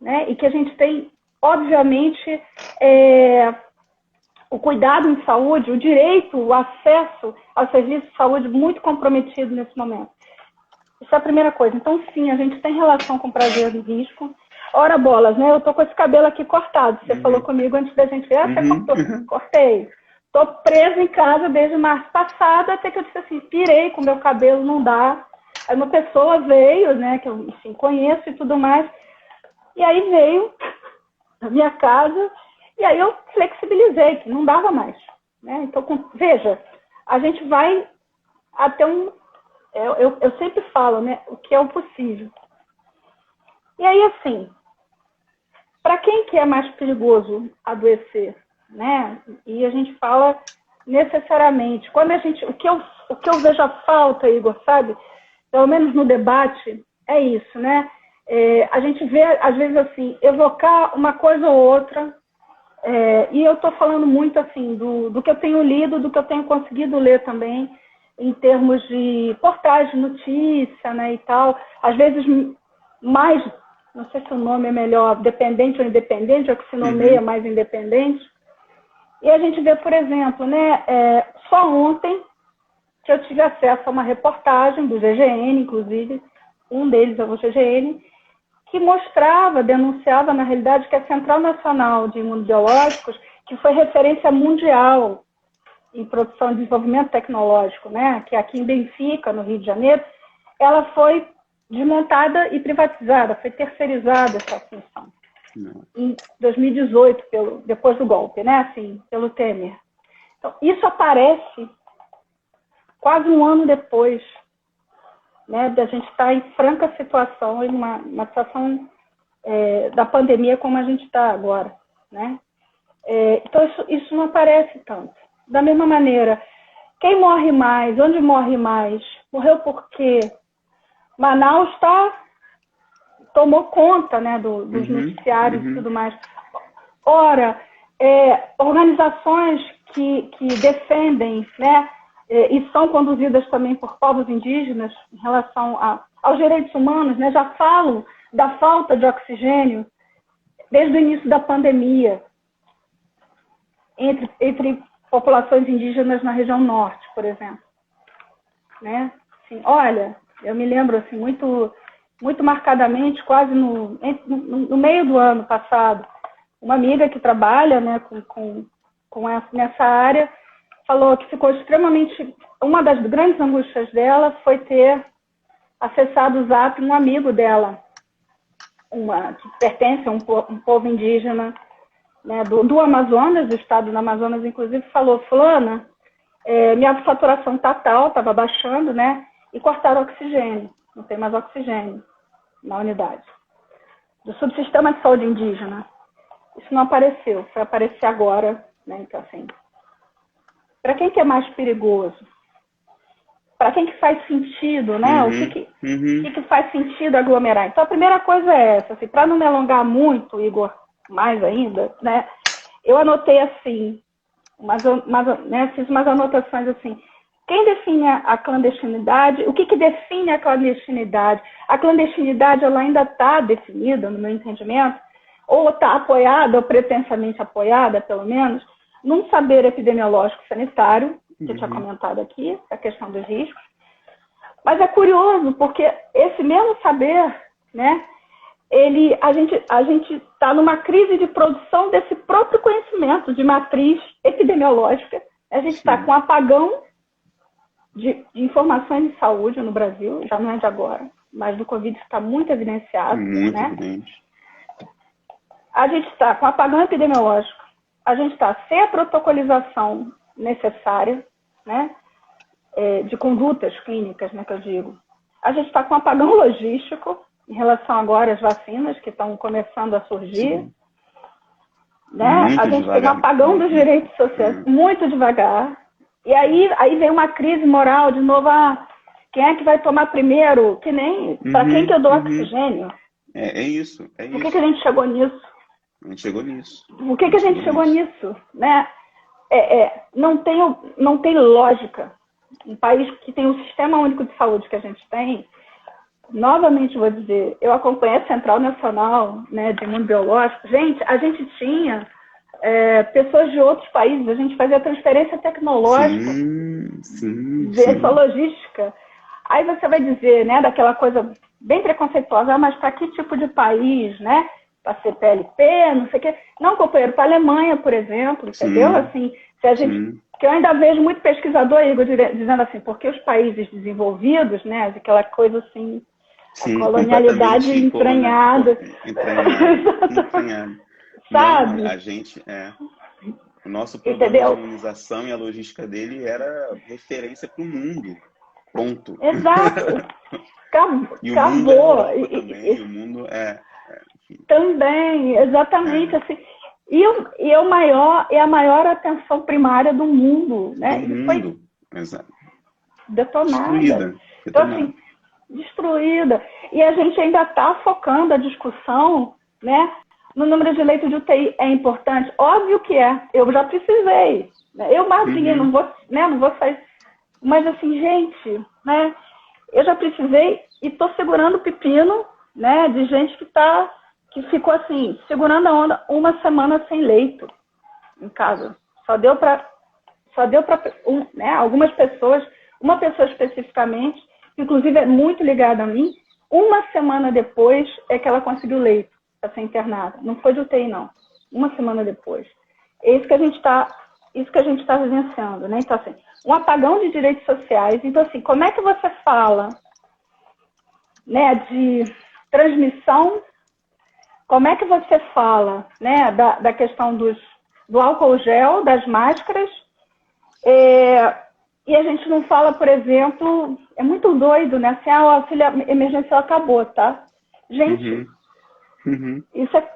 Né? E que a gente tem, obviamente, o cuidado em saúde, o direito, o acesso ao serviço de saúde muito comprometido nesse momento. Isso é a primeira coisa. Então, sim, a gente tem relação com prazer e risco. Ora bolas, né? Eu tô com esse cabelo aqui cortado. Você falou comigo antes da gente ver, você cortou. Cortei. Tô presa em casa desde março passado, até que eu disse assim, pirei com meu cabelo, não dá. Aí uma pessoa veio, né, que eu, enfim, conheço e tudo mais, e aí veio na minha casa, e aí eu flexibilizei, que não dava mais. Né? Então, veja, a gente vai até um... Eu sempre falo, né, o que é o possível. E aí, assim, para quem que é mais perigoso adoecer? Né? E a gente fala necessariamente. Quando a gente, o que eu vejo a falta, Igor, sabe? Pelo menos no debate, é isso, né? A gente vê, às vezes, assim, evocar uma coisa ou outra, e eu estou falando muito, assim, do que eu tenho lido, do que eu tenho conseguido ler também, em termos de portais de notícia, né, e tal. Às vezes, mais, não sei se o nome é melhor, dependente ou independente, ou que se nomeia mais independente. E a gente vê, por exemplo, né, só ontem que eu tive acesso a uma reportagem do GGN, inclusive, um deles é o GGN, que mostrava, denunciava, na realidade, que a Central Nacional de Imunobiológicos, que foi referência mundial em produção e desenvolvimento tecnológico, né, que é aqui em Benfica, no Rio de Janeiro, ela foi desmontada e privatizada, foi terceirizada essa função. Em 2018, depois do golpe, né, assim, pelo Temer. Então, isso aparece quase um ano depois, né, da gente estar em franca situação, em uma situação da pandemia como a gente está agora, né? Então, isso não aparece tanto. Da mesma maneira, quem morre mais, onde morre mais, morreu por quê? Manaus tomou conta, né, dos noticiários e tudo mais. Ora, organizações que defendem, né, e são conduzidas também por povos indígenas em relação aos direitos humanos, né, já falam da falta de oxigênio desde o início da pandemia entre populações indígenas na região norte, por exemplo. Né? Assim, olha, eu me lembro assim, muito, muito marcadamente, quase no meio do ano passado, uma amiga que trabalha, né, nessa área falou que ficou extremamente... Uma das grandes angústias dela foi ter acessado o Zap um amigo dela, que pertence a um povo indígena, né, do Amazonas, do estado do Amazonas, inclusive, falou, fulana, minha saturação está tal, estava baixando, né, e cortaram o oxigênio, não tem mais oxigênio na unidade. Do subsistema de saúde indígena. Isso não apareceu, foi aparecer agora, né, então assim... Para quem que é mais perigoso? Para quem que faz sentido, né? O que faz sentido aglomerar? Então, a primeira coisa é essa, assim, para não me alongar muito, Igor, mais ainda, né? Eu anotei assim, fiz umas anotações assim. Quem define a clandestinidade? O que define a clandestinidade? A clandestinidade, ela ainda está definida, no meu entendimento, ou está apoiada, ou pretensamente apoiada, pelo menos, num saber epidemiológico sanitário, que eu tinha comentado aqui, a questão dos riscos. Mas é curioso, porque esse mesmo saber, né, a gente está numa crise de produção desse próprio conhecimento de matriz epidemiológica. A gente está com um apagão de informações de saúde no Brasil, já não é de agora, mas do Covid está muito evidenciado. Muito né? evidente. A gente está com apagão epidemiológico, a gente está sem a protocolização necessária, né, de condutas clínicas, né, que eu digo. A gente está com apagão logístico, em relação agora às vacinas que estão começando a surgir. Sim. Né? Muito A gente devagar. tem um apagão dos direitos sociais, muito devagar. E aí vem uma crise moral de novo. Quem é que vai tomar primeiro? Que nem para quem que eu dou oxigênio? É isso. Por que a gente chegou nisso? A gente chegou nisso. Por que a gente chegou nisso? Né? Não tem lógica. Um país que tem o Sistema Único de Saúde que a gente tem, novamente vou dizer, eu acompanhei a Central Nacional, né, de Imunobiológico. Gente, a gente tinha pessoas de outros países, a gente fazia transferência tecnológica, essa logística. Aí você vai dizer, né, daquela coisa bem preconceituosa, mas para que tipo de país, né? Para ser PLP, não sei o quê. Não, companheiro, para a Alemanha, por exemplo, entendeu? Assim, se a gente... Que eu ainda vejo muito pesquisador, Igor, dizendo assim, porque os países desenvolvidos, né, aquela coisa assim, a colonialidade entranhada. Entranhada. Sabe? Não, a gente, o nosso programa de imunização e a logística dele era referência para o mundo. Ponto. Exato. E o acabou. mundo é Europa também, o mundo Também, exatamente. Assim. E a maior atenção primária do mundo, né? Do mundo, exato. Detonada. Então, assim, destruída. E a gente ainda está focando a discussão, né, no número de leitos de UTI. É importante? Óbvio que é. Eu já precisei. Né? Eu mais ninguém, não vou sair. Mas, assim, gente, né, eu já precisei e estou segurando o pepino, né, de gente que ficou, assim, segurando a onda uma semana sem leito em casa. Só deu para né, algumas pessoas, uma pessoa especificamente, que inclusive é muito ligada a mim, uma semana depois é que ela conseguiu leito para ser internada. Não foi de UTI, não. Uma semana depois. É isso que a gente está vivenciando, né? Então, assim, um apagão de direitos sociais. Então, assim, como é que você fala, né, de transmissão? Como é que você fala, né, da questão do álcool gel, das máscaras? E a gente não fala, por exemplo, é muito doido, né? Assim, o auxílio emergencial acabou, tá? Gente, isso é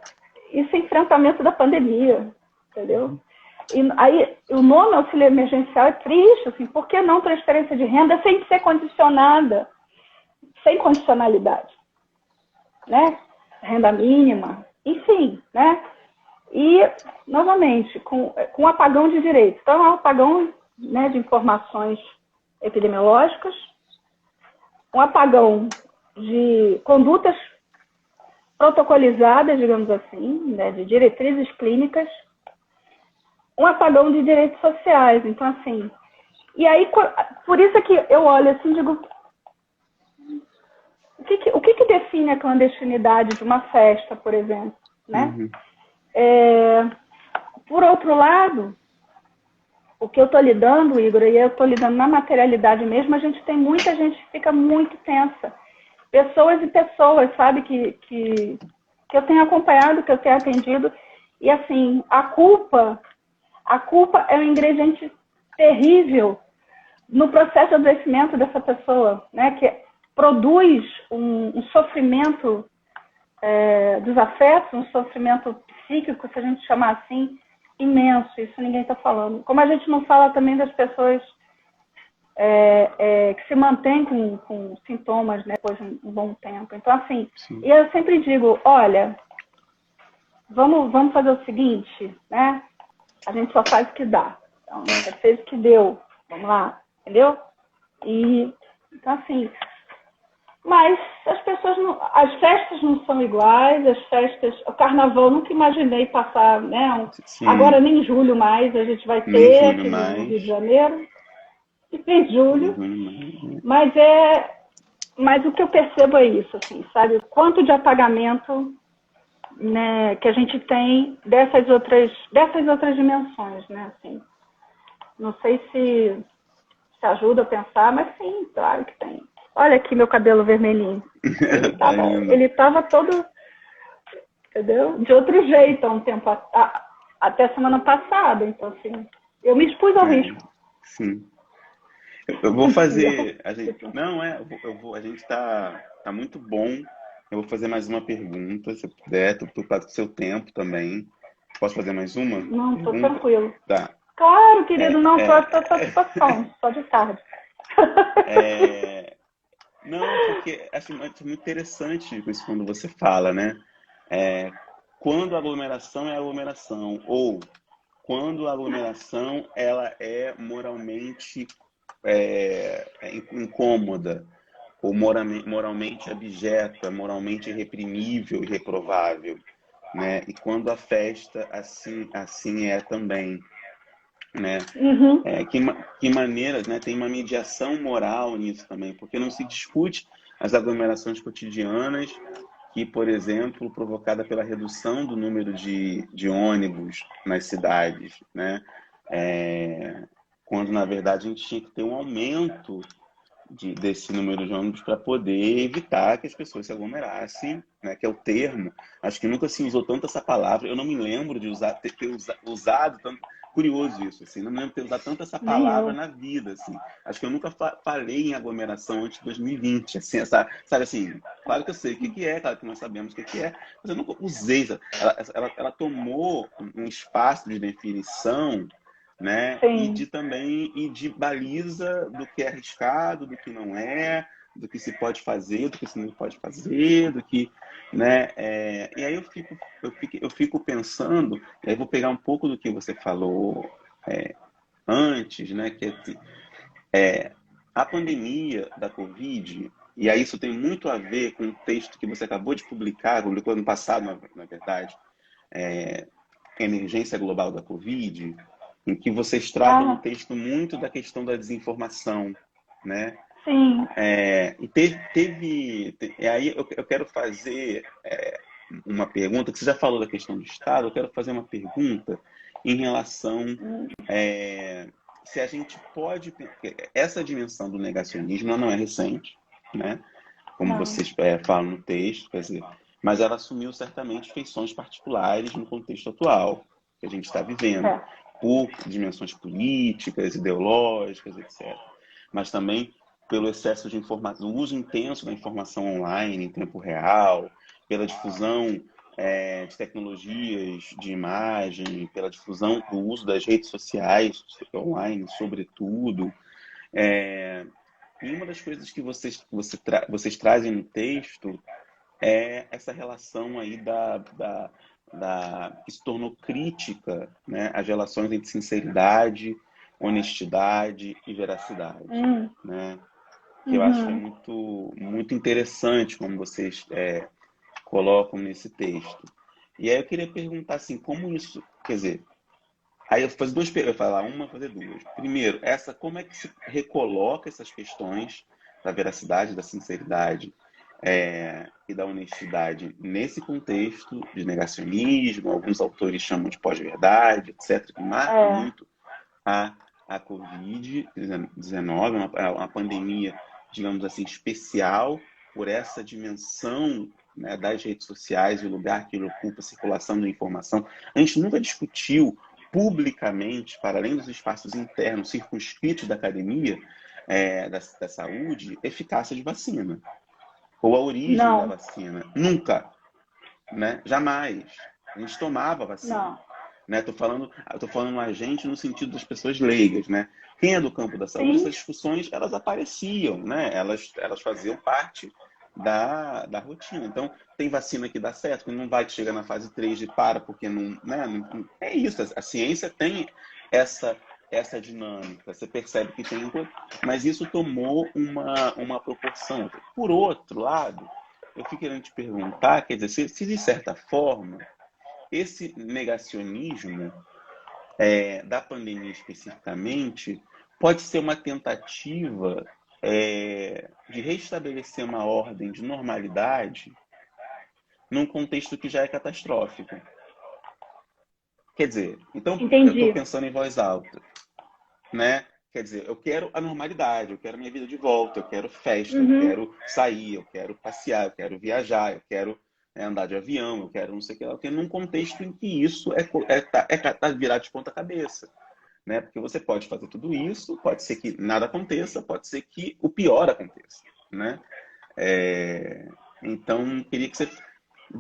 enfrentamento da pandemia, entendeu? E aí, o nome auxílio emergencial é triste, assim, por que não transferência de renda sem ser condicionada, sem condicionalidade, né? Renda mínima, enfim, né? E, novamente, com apagão de direitos. Então, é um apagão, né, de informações epidemiológicas, um apagão de condutas protocolizadas, digamos assim, né, de diretrizes clínicas, um apagão de direitos sociais. Então, assim, e aí, por isso é que eu olho assim e digo, o que define a clandestinidade de uma festa, por exemplo, né? Por outro lado, o que eu estou lidando, Igor, e eu estou lidando na materialidade mesmo, a gente tem muita gente que fica muito tensa. Pessoas e pessoas, sabe, que eu tenho acompanhado, que eu tenho atendido, e assim, a culpa é um ingrediente terrível no processo de adoecimento dessa pessoa, né, que produz um sofrimento dos afetos, um sofrimento psíquico, se a gente chamar assim, imenso. Isso ninguém está falando. Como a gente não fala também das pessoas que se mantêm com sintomas, né, depois de um bom tempo. Então, assim, e eu sempre digo, olha, vamos fazer o seguinte, né? A gente só faz o que dá. Então, você fez o que deu. Vamos lá, entendeu? E, então, assim, mas as pessoas as festas não são iguais, o carnaval nunca imaginei passar, né? Agora nem em julho mais a gente vai ter aqui no Rio de Janeiro, em julho, mas o que eu percebo é isso, assim, sabe? O quanto de apagamento, né, que a gente tem dessas outras dimensões, né? Assim, não sei se ajuda a pensar, mas sim, claro que tem. Olha aqui meu cabelo vermelhinho. Ele estava todo, entendeu? De outro jeito há um tempo, até semana passada. Então, assim, eu me expus ao risco. Sim. Eu vou fazer. A gente tá muito bom Eu vou fazer mais uma pergunta, se puder, por causa do seu tempo também. Posso fazer mais uma Não, tô pergunta? tranquilo. Tá. Claro, querido, É, não, tô à é, tua satisfação, só de tarde. é, não, porque acho muito interessante isso quando você fala, né? É, quando a aglomeração é aglomeração, ou quando a aglomeração ela é moralmente incômoda, ou moralmente abjeta, moralmente reprimível e reprovável, né? E quando a festa assim é também, né? Uhum. Que maneiras, né? Tem uma mediação moral nisso também, porque não se discute as aglomerações cotidianas que, por exemplo, provocada pela redução do número de ônibus nas cidades, né? Quando, na verdade, a gente tinha que ter um aumento desse número de ônibus para poder evitar que as pessoas se aglomerassem, né? Que é o termo. Acho que nunca se usou tanto essa palavra. Eu não me lembro de usado tanto. Curioso isso, assim. Não me lembro de ter usado tanto essa Nem palavra eu. na vida, assim. Acho que eu nunca falei em aglomeração antes de 2020, assim, essa, sabe assim. Claro que eu sei o que que é, claro que nós sabemos o que que é, mas eu nunca usei. Ela tomou um espaço de definição, né? E Sim. de também e de baliza do que é arriscado, do que não é, do que se pode fazer, do que se não pode fazer, do que, né? E aí eu fico pensando, e aí vou pegar um pouco do que você falou antes, né? Que a pandemia da Covid, e aí isso tem muito a ver com o texto que você acabou de publicar, publicou ano passado, na verdade, Emergência Global da Covid, em que vocês tratam no Ah, texto muito da questão da desinformação, né? sim. E aí eu quero fazer uma pergunta, que você já falou da questão do Estado, eu quero fazer uma pergunta em relação se a gente pode, porque essa dimensão do negacionismo ela não é recente, né? Como Não. vocês falam no texto, quer dizer, mas ela assumiu certamente feições particulares no contexto atual que a gente está vivendo, É. por dimensões políticas, ideológicas, etc. Mas também pelo excesso de informação, o uso intenso da informação online em tempo real, pela difusão de tecnologias de imagem, pela difusão do uso das redes sociais online, sobretudo. É, e uma das coisas que vocês trazem no texto é essa relação aí que se tornou crítica, né, as relações entre sinceridade, honestidade e veracidade, Hum. né? Que eu acho que é Uhum. muito interessante como vocês colocam nesse texto. E aí eu queria perguntar assim, como isso, quer dizer, aí eu vou fazer duas perguntas, eu vou falar uma, fazer duas. Primeiro, como é que se recoloca essas questões da veracidade, da sinceridade e da honestidade nesse contexto de negacionismo, alguns autores chamam de pós-verdade, etc., que marca É. muito a, a Covid-19, uma pandemia, digamos assim, especial por essa dimensão, né, das redes sociais e o lugar que ele ocupa, a circulação de informação. A gente nunca discutiu publicamente, para além dos espaços internos circunscritos da academia, da saúde, eficácia de vacina ou a origem da Não. vacina. Nunca, né? Jamais. A gente tomava vacina. Não. Né? Tô falando a gente no sentido das pessoas leigas, né? Quem é do campo da saúde, Sim. essas discussões elas apareciam, né? Elas faziam parte da rotina. Então, tem vacina que dá certo, que não vai que chega na fase 3 e para, porque não, né? É isso, a ciência tem essa essa dinâmica, você percebe que tem, mas isso tomou uma proporção. Por outro lado, eu fico querendo te perguntar, quer dizer, se de certa forma esse negacionismo da pandemia especificamente pode ser uma tentativa de restabelecer uma ordem de normalidade num contexto que já é catastrófico. Quer dizer, então eu estou Entendi. pensando em voz alta, né? Quer dizer, eu quero a normalidade, eu quero minha vida de volta, eu quero festa, eu Uhum. quero sair, eu quero passear, eu quero viajar, eu quero andar de avião, eu quero não sei o que lá, porque num contexto em que isso tá virado de ponta cabeça, né? Porque você pode fazer tudo isso, pode ser que nada aconteça, pode ser que o pior aconteça, né? É, Então, queria que você,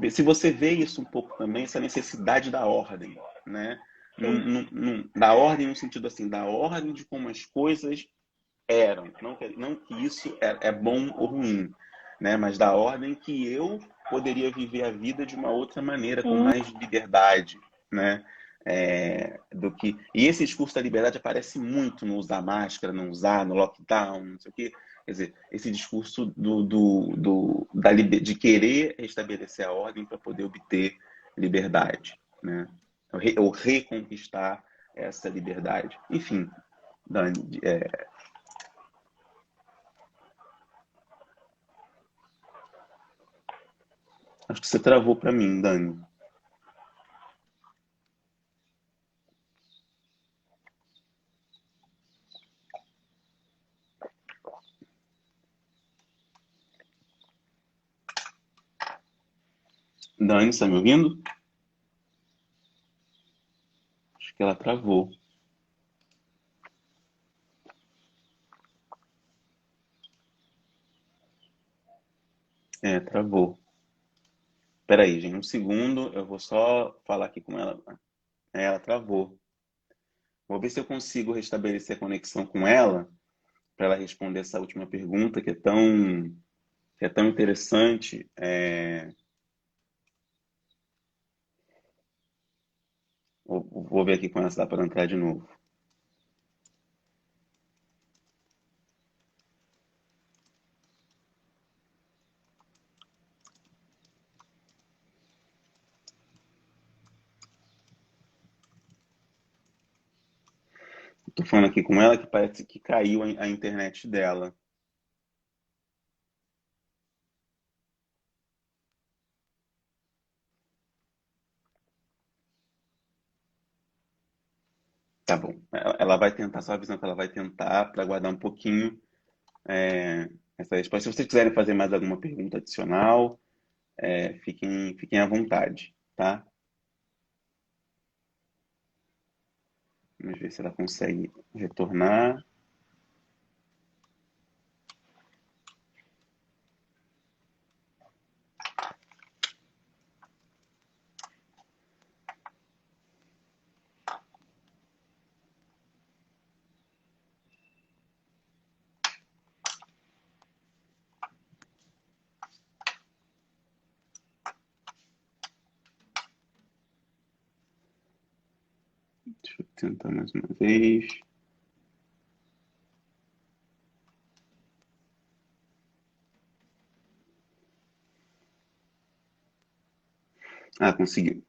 se você vê isso um pouco também, essa necessidade da ordem, né? Sim. Da ordem no sentido assim, da ordem de como as coisas eram. Não que isso é bom ou ruim, né? Mas da ordem que eu poderia viver a vida de uma outra maneira, com Sim. mais liberdade, né? E esse discurso da liberdade aparece muito no usar máscara, não usar, no lockdown, não sei o quê. Quer dizer, esse discurso de querer restabelecer a ordem para poder obter liberdade, né? Ou reconquistar essa liberdade. Enfim, Dani, acho que você travou para mim, Dani. Dani, está me ouvindo? Acho que ela travou. Travou. Espera aí, gente, um segundo. Eu vou só falar aqui com ela. Ela travou. Vou ver se eu consigo restabelecer a conexão com ela para ela responder essa última pergunta que é tão interessante. Vou ver aqui com ela se dá para entrar de novo. Estou falando aqui com ela que parece que caiu a internet dela. Tá bom. Ela vai tentar, só avisando que ela vai tentar para aguardar um pouquinho essa resposta. Se vocês quiserem fazer mais alguma pergunta adicional, fiquem à vontade, tá? Vamos ver se ela consegue retornar. Deixa eu tentar mais uma vez. Ah, conseguiu.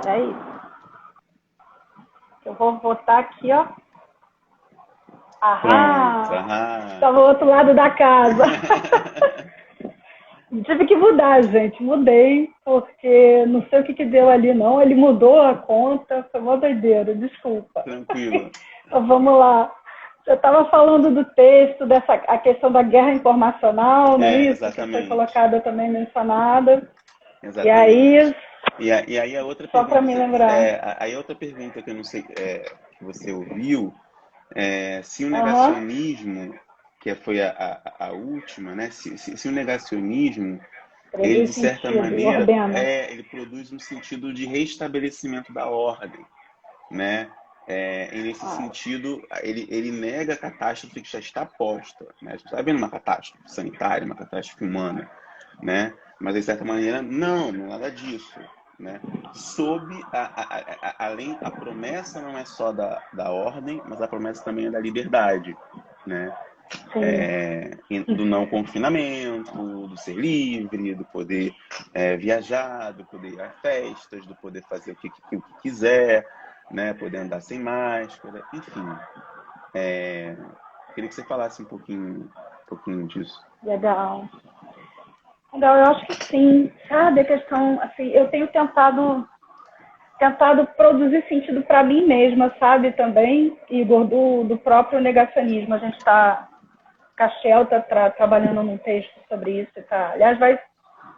É isso. Eu vou botar aqui, ó. Pronto. Estava ao outro lado da casa. Tive que mudar, gente. Mudei, porque não sei o que deu ali, não. Ele mudou a conta, foi uma doideira, desculpa. Tranquilo. Então, vamos lá. Você estava falando do texto, a questão da guerra informacional, não é isso? Exatamente. Que foi colocada também mencionada. Exatamente. E aí a outra só pergunta, para me lembrar. aí a outra pergunta que eu não sei que você ouviu, se o negacionismo, que foi a última, né? Se o negacionismo, ele de certa maneira, ele produz um sentido de restabelecimento da ordem, né? E nesse sentido, ele nega a catástrofe que já está posta, né? A gente está vendo uma catástrofe sanitária, uma catástrofe humana, né? Mas de certa maneira, não é nada disso, né? Sob além, a promessa não é só da ordem, mas a promessa também é da liberdade, né? Do não confinamento, do ser livre, do poder viajar, do poder ir a festas, do poder fazer o que quiser, né? Poder andar sem máscara, enfim. Queria que você falasse um pouquinho disso. Legal. Legal, eu acho que sim. Sabe, a questão, assim, eu tenho tentado produzir sentido para mim mesma, sabe, também, Igor, do próprio negacionismo. A gente está, Cachel está trabalhando num texto sobre isso, aliás, vai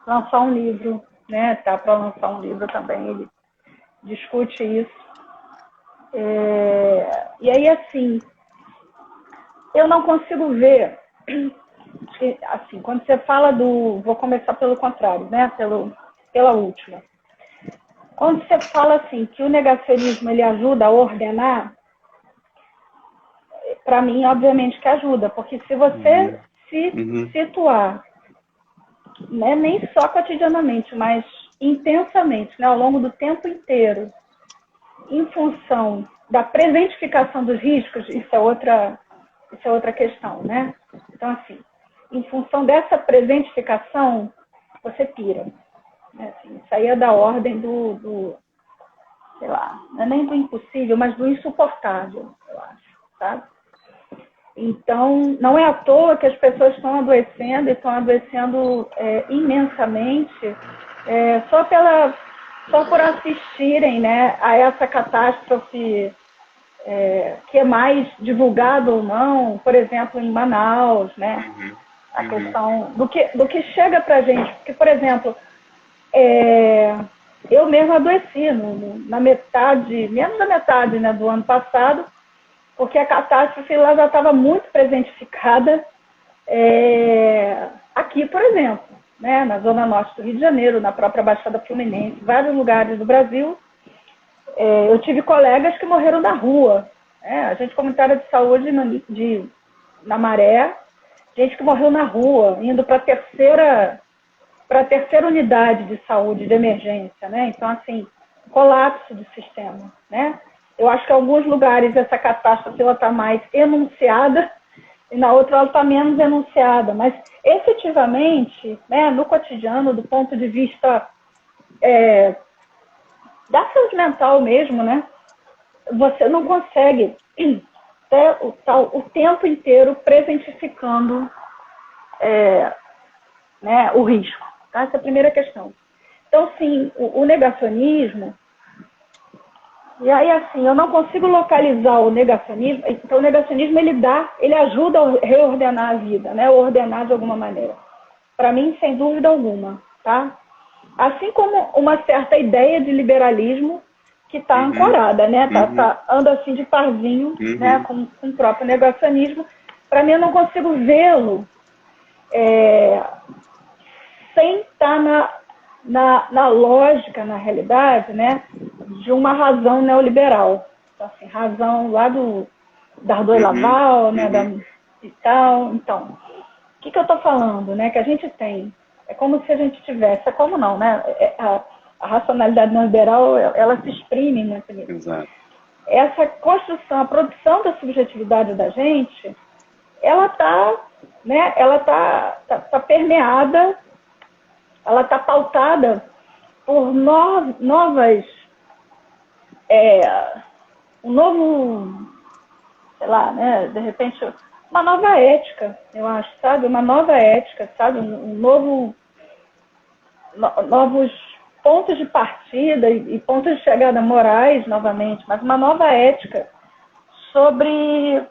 lançar um livro, né, tá para lançar um livro também, ele discute isso. E aí, assim, eu não consigo ver, assim, quando você fala vou começar pelo contrário, né, pela última. Quando você fala, assim, que o negacionismo, ele ajuda a ordenar, para mim, obviamente que ajuda, porque se você se situar, né, nem só cotidianamente, mas intensamente, né, ao longo do tempo inteiro, em função da presentificação dos riscos, isso é outra questão, né? Então, assim, em função dessa presentificação, você pira. Né? Assim, isso aí é da ordem sei lá, não é nem do impossível, mas do insuportável, eu acho, sabe? Então, não é à toa que as pessoas estão adoecendo e estão adoecendo imensamente só por assistirem, né, a essa catástrofe que é mais divulgada ou não, por exemplo, em Manaus, né? A questão do que chega para a gente. Porque, por exemplo, eu mesmo adoeci na metade, menos da metade, né, do ano passado, porque a catástrofe ela já estava muito presentificada aqui, por exemplo, né, na Zona Norte do Rio de Janeiro, na própria Baixada Fluminense, vários lugares do Brasil. Eu tive colegas que morreram na rua. Agente comunitária de saúde na Maré, gente que morreu na rua, indo para a terceira unidade de saúde de emergência, né? Então, assim, colapso do sistema, né? Eu acho que em alguns lugares essa catástrofe está mais enunciada e na outra ela está menos enunciada, mas efetivamente, né, no cotidiano, do ponto de vista da saúde mental mesmo, né, você não consegue ter o tempo inteiro presentificando né, o risco. Tá? Essa é a primeira questão. Então, sim, o negacionismo. E aí, assim, eu não consigo localizar o negacionismo. Então, o negacionismo, ele ajuda a reordenar a vida, né? Ordenar de alguma maneira. Para mim, sem dúvida alguma, tá? Assim como uma certa ideia de liberalismo que está ancorada, né? Anda assim de parzinho, né? Com o próprio negacionismo. Para mim, eu não consigo vê-lo sem estar na lógica, na realidade, né, de uma razão neoliberal. Então, assim, razão lá da Ardoi Laval, né, e tal. Então, o que eu estou falando? Né, que a gente tem, é como se a gente tivesse, é como não, né? A racionalidade neoliberal, ela se exprime muito nisso. Exato. Essa construção, a produção da subjetividade da gente, ela está, né, tá permeada, ela está pautada por novas, um novo, sei lá, né, de repente, uma nova ética, eu acho, sabe? Uma nova ética, sabe? Novos pontos de partida e pontos de chegada morais, novamente, mas uma nova ética sobre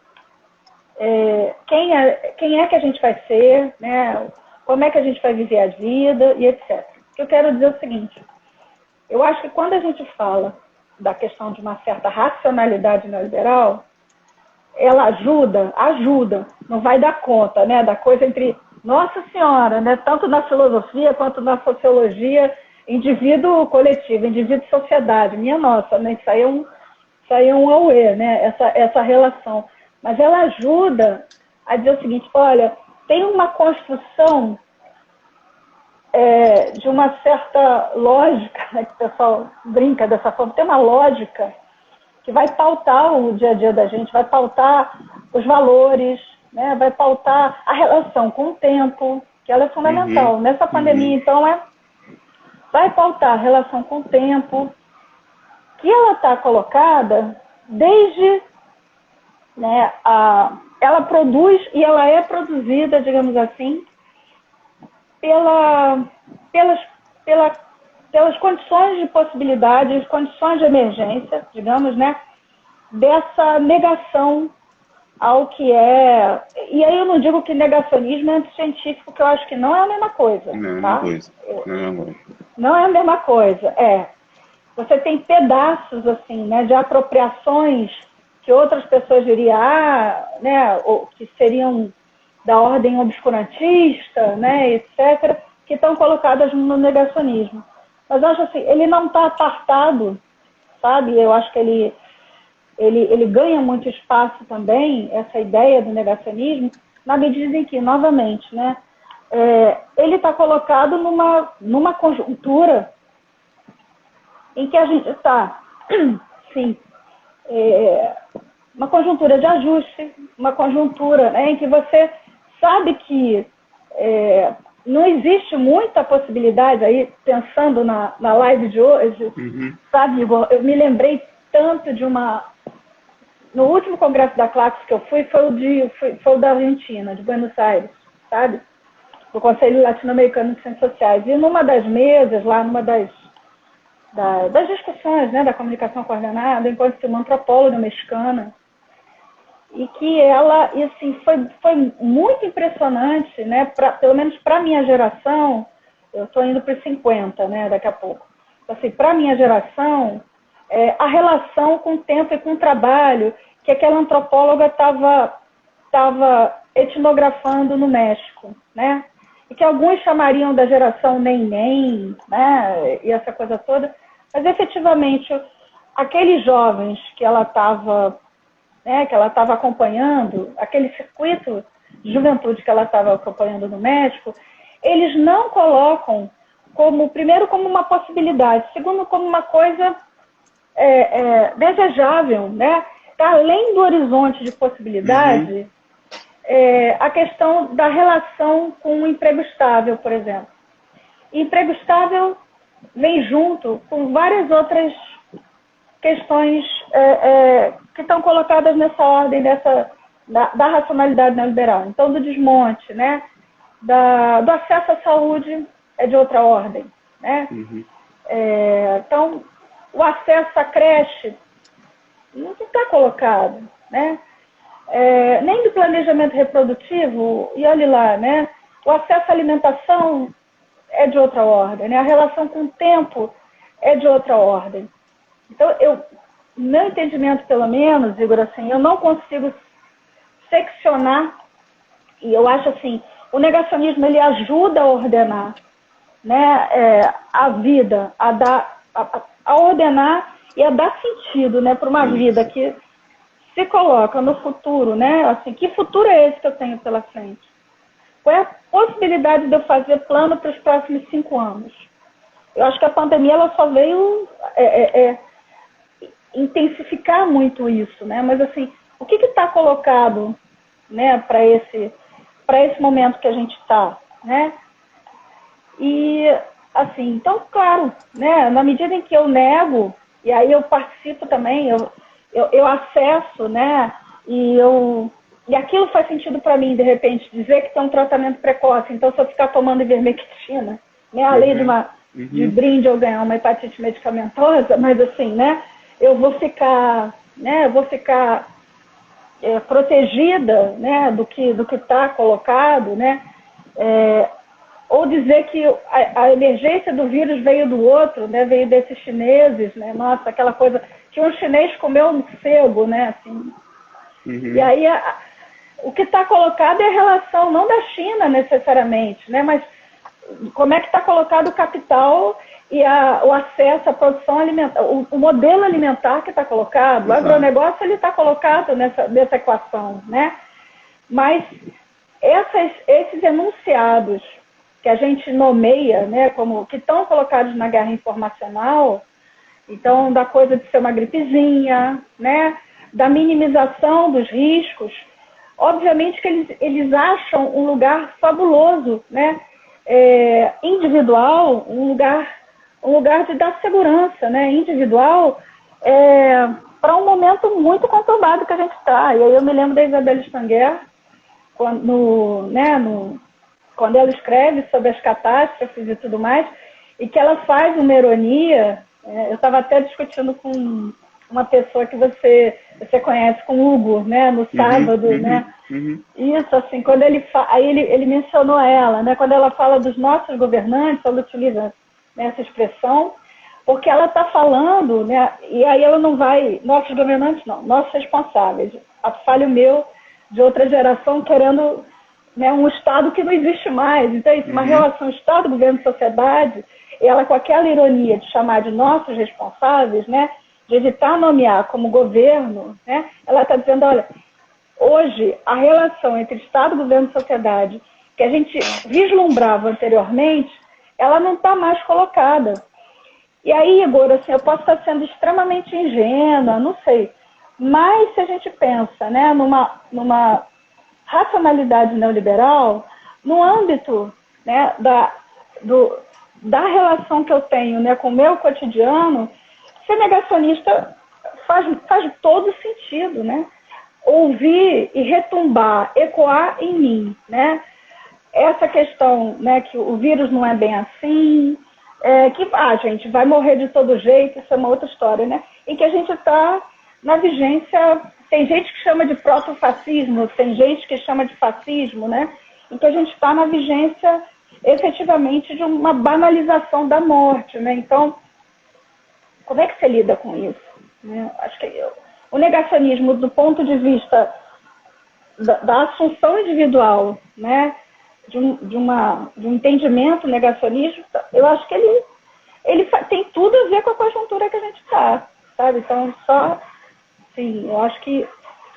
quem é que a gente vai ser, né? Como é que a gente vai viver a vida e etc. O que eu quero dizer é o seguinte, eu acho que quando a gente fala da questão de uma certa racionalidade neoliberal, ela ajuda, não vai dar conta, né, da coisa entre, nossa senhora, né, tanto na filosofia quanto na sociologia, indivíduo coletivo, indivíduo sociedade, minha nossa, né, isso aí é um auê, né, essa relação. Mas ela ajuda a dizer o seguinte, olha, tem uma construção de uma certa lógica, né, que o pessoal brinca dessa forma, tem uma lógica que vai pautar o dia a dia da gente, vai pautar os valores, né, vai pautar a relação com o tempo, que ela é fundamental. Nessa pandemia, então, vai pautar a relação com o tempo, que ela está colocada desde, né, ela produz e ela é produzida, digamos assim, pelas condições de possibilidades, condições de emergência, digamos, né, dessa negação ao que é... E aí eu não digo que negacionismo é anticientífico, porque eu acho que não é a mesma coisa. Não é a tá? mesma coisa. Não é a mesma coisa, você tem pedaços assim, né, de apropriações que outras pessoas diriam, né, ou que seriam da ordem obscurantista, né, etc., que estão colocadas no negacionismo. Mas eu acho assim, ele não está apartado, sabe? Eu acho que ele ganha muito espaço também, essa ideia do negacionismo, na medida em que, novamente, né, ele está colocado numa conjuntura em que a gente está, sim, uma conjuntura de ajuste, uma conjuntura, né, em que você sabe que não existe muita possibilidade, aí pensando na live de hoje, sabe, Igor, eu me lembrei tanto de no último congresso da Claxo que eu fui, foi o da Argentina, de Buenos Aires, sabe, do Conselho Latino-Americano de Ciências Sociais, e numa das mesas, lá numa das discussões, né, da comunicação coordenada, encontrei uma antropóloga mexicana, e que ela, e assim, foi muito impressionante, né, pelo menos para a minha geração, eu estou indo para os 50, né, daqui a pouco, assim, para a minha geração, a relação com o tempo e com o trabalho que aquela antropóloga estava etnografando no México, né, e que alguns chamariam da geração nem, né, e essa coisa toda, mas efetivamente aqueles jovens que ela estava acompanhando, aquele circuito de juventude que ela estava acompanhando no México, eles não colocam primeiro como uma possibilidade, segundo como uma coisa desejável, né? Tá além do horizonte de possibilidade, a questão da relação com o emprego estável, por exemplo. E emprego estável vem junto com várias outras questões que estão colocadas nessa ordem da racionalidade neoliberal. Então, do desmonte, né? Do acesso à saúde é de outra ordem, né? Então, o acesso à creche não está colocado, né? Nem do planejamento reprodutivo, e olhe lá, né? O acesso à alimentação é de outra ordem, né? A relação com o tempo é de outra ordem. Então, meu entendimento, pelo menos, Igor, assim, eu não consigo seccionar, e eu acho assim, o negacionismo ele ajuda a ordenar, né, a vida, a ordenar e a dar sentido, né, para uma vida que se coloca no futuro, né, assim, que futuro é esse que eu tenho pela frente? Qual é a possibilidade de eu fazer plano para os próximos 5 anos? Eu acho que a pandemia ela só veio intensificar muito isso, né? Mas assim, o que está colocado, né, para esse momento que a gente está, né? E assim, então, claro, né, na medida em que eu nego, e aí eu participo também, eu acesso, né, e aquilo faz sentido para mim, de repente, dizer que tem um tratamento precoce, então se eu ficar tomando ivermectina, né, além de brinde eu ganhar uma hepatite medicamentosa, mas assim, né, eu vou ficar protegida, né, do que está colocado, né, ou dizer que a emergência do vírus veio do outro, né, veio desses chineses, né, nossa, aquela coisa que um chinês comeu um morcego, né, assim. E aí o que está colocado é a relação não da China necessariamente, né, mas como é que está colocado o capital e o acesso à produção alimentar, o modelo alimentar que está colocado, o agronegócio ele está colocado nessa equação, né? Mas esses enunciados que a gente nomeia, né, como que estão colocados na guerra informacional, então da coisa de ser uma gripezinha, né, da minimização dos riscos, obviamente que eles acham um lugar fabuloso, né, individual, um lugar de dar segurança, né, individual, para um momento muito conturbado que a gente está. E aí eu me lembro da Isabelle Stanger, quando ela escreve sobre as catástrofes e tudo mais, e que ela faz uma ironia, eu estava até discutindo com uma pessoa que você conhece, com o Hugo, né, no sábado, né? Isso, assim, quando ele mencionou ela, né, quando ela fala dos nossos governantes, ela utiliza essa expressão, porque ela está falando, né, e aí ela não vai, nossos governantes não, nossos responsáveis, a falha meu de outra geração querendo, né, um Estado que não existe mais. Então, isso, uma relação Estado, governo, sociedade, ela com aquela ironia de chamar de nossos responsáveis, né, de evitar nomear como governo, né, ela está dizendo, olha, hoje a relação entre Estado, governo e sociedade, que a gente vislumbrava anteriormente, ela não está mais colocada. E aí, Igor, assim, eu posso estar sendo extremamente ingênua, não sei, mas se a gente pensa, né, numa racionalidade neoliberal, no âmbito, né, da relação que eu tenho, né, com o meu cotidiano, ser negacionista faz todo sentido, né? Ouvir e retumbar, ecoar em mim, né? Essa questão, né, que o vírus não é bem assim, que gente vai morrer de todo jeito, isso é uma outra história, né? E que a gente está na vigência, tem gente que chama de protofascismo, tem gente que chama de fascismo, né? Em que a gente está na vigência, efetivamente, de uma banalização da morte, né? Então, como é que você lida com isso? Né? Acho que o negacionismo, do ponto de vista da assunção individual, né? de um entendimento negacionista, eu acho que ele tem tudo a ver com a conjuntura que a gente está, sabe? Então, sim, eu acho que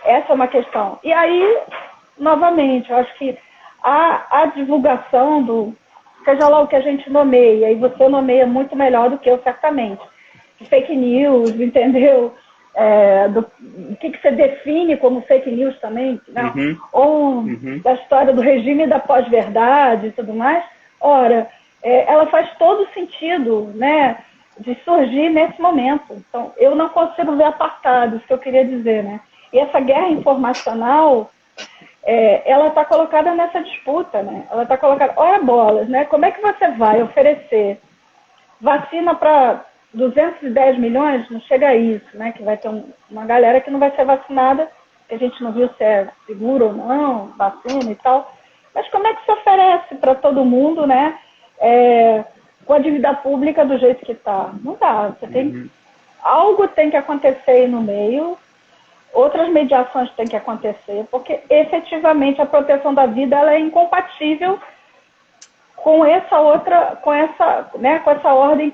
essa é uma questão. E aí, novamente, eu acho que a divulgação seja lá o que a gente nomeia, e você nomeia muito melhor do que eu, certamente, de fake news, entendeu? O que você define como fake news também, né? Ou da história do regime da pós-verdade e tudo mais. Ora, ela faz todo sentido, né, de surgir nesse momento. Então, eu não consigo ver apartados, que eu queria dizer, né? E essa guerra informacional, ela está colocada nessa disputa, né? Ela está colocada, ora bolas, né? Como é que você vai oferecer vacina para 210 milhões? Não chega a isso, né? Que vai ter uma galera que não vai ser vacinada, que a gente não viu se é seguro ou não, vacina e tal. Mas como é que se oferece para todo mundo, né? Com a dívida pública do jeito que está? Não dá. Você tem, algo tem que acontecer aí no meio, outras mediações têm que acontecer, porque efetivamente a proteção da vida ela é incompatível com essa outra, com essa ordem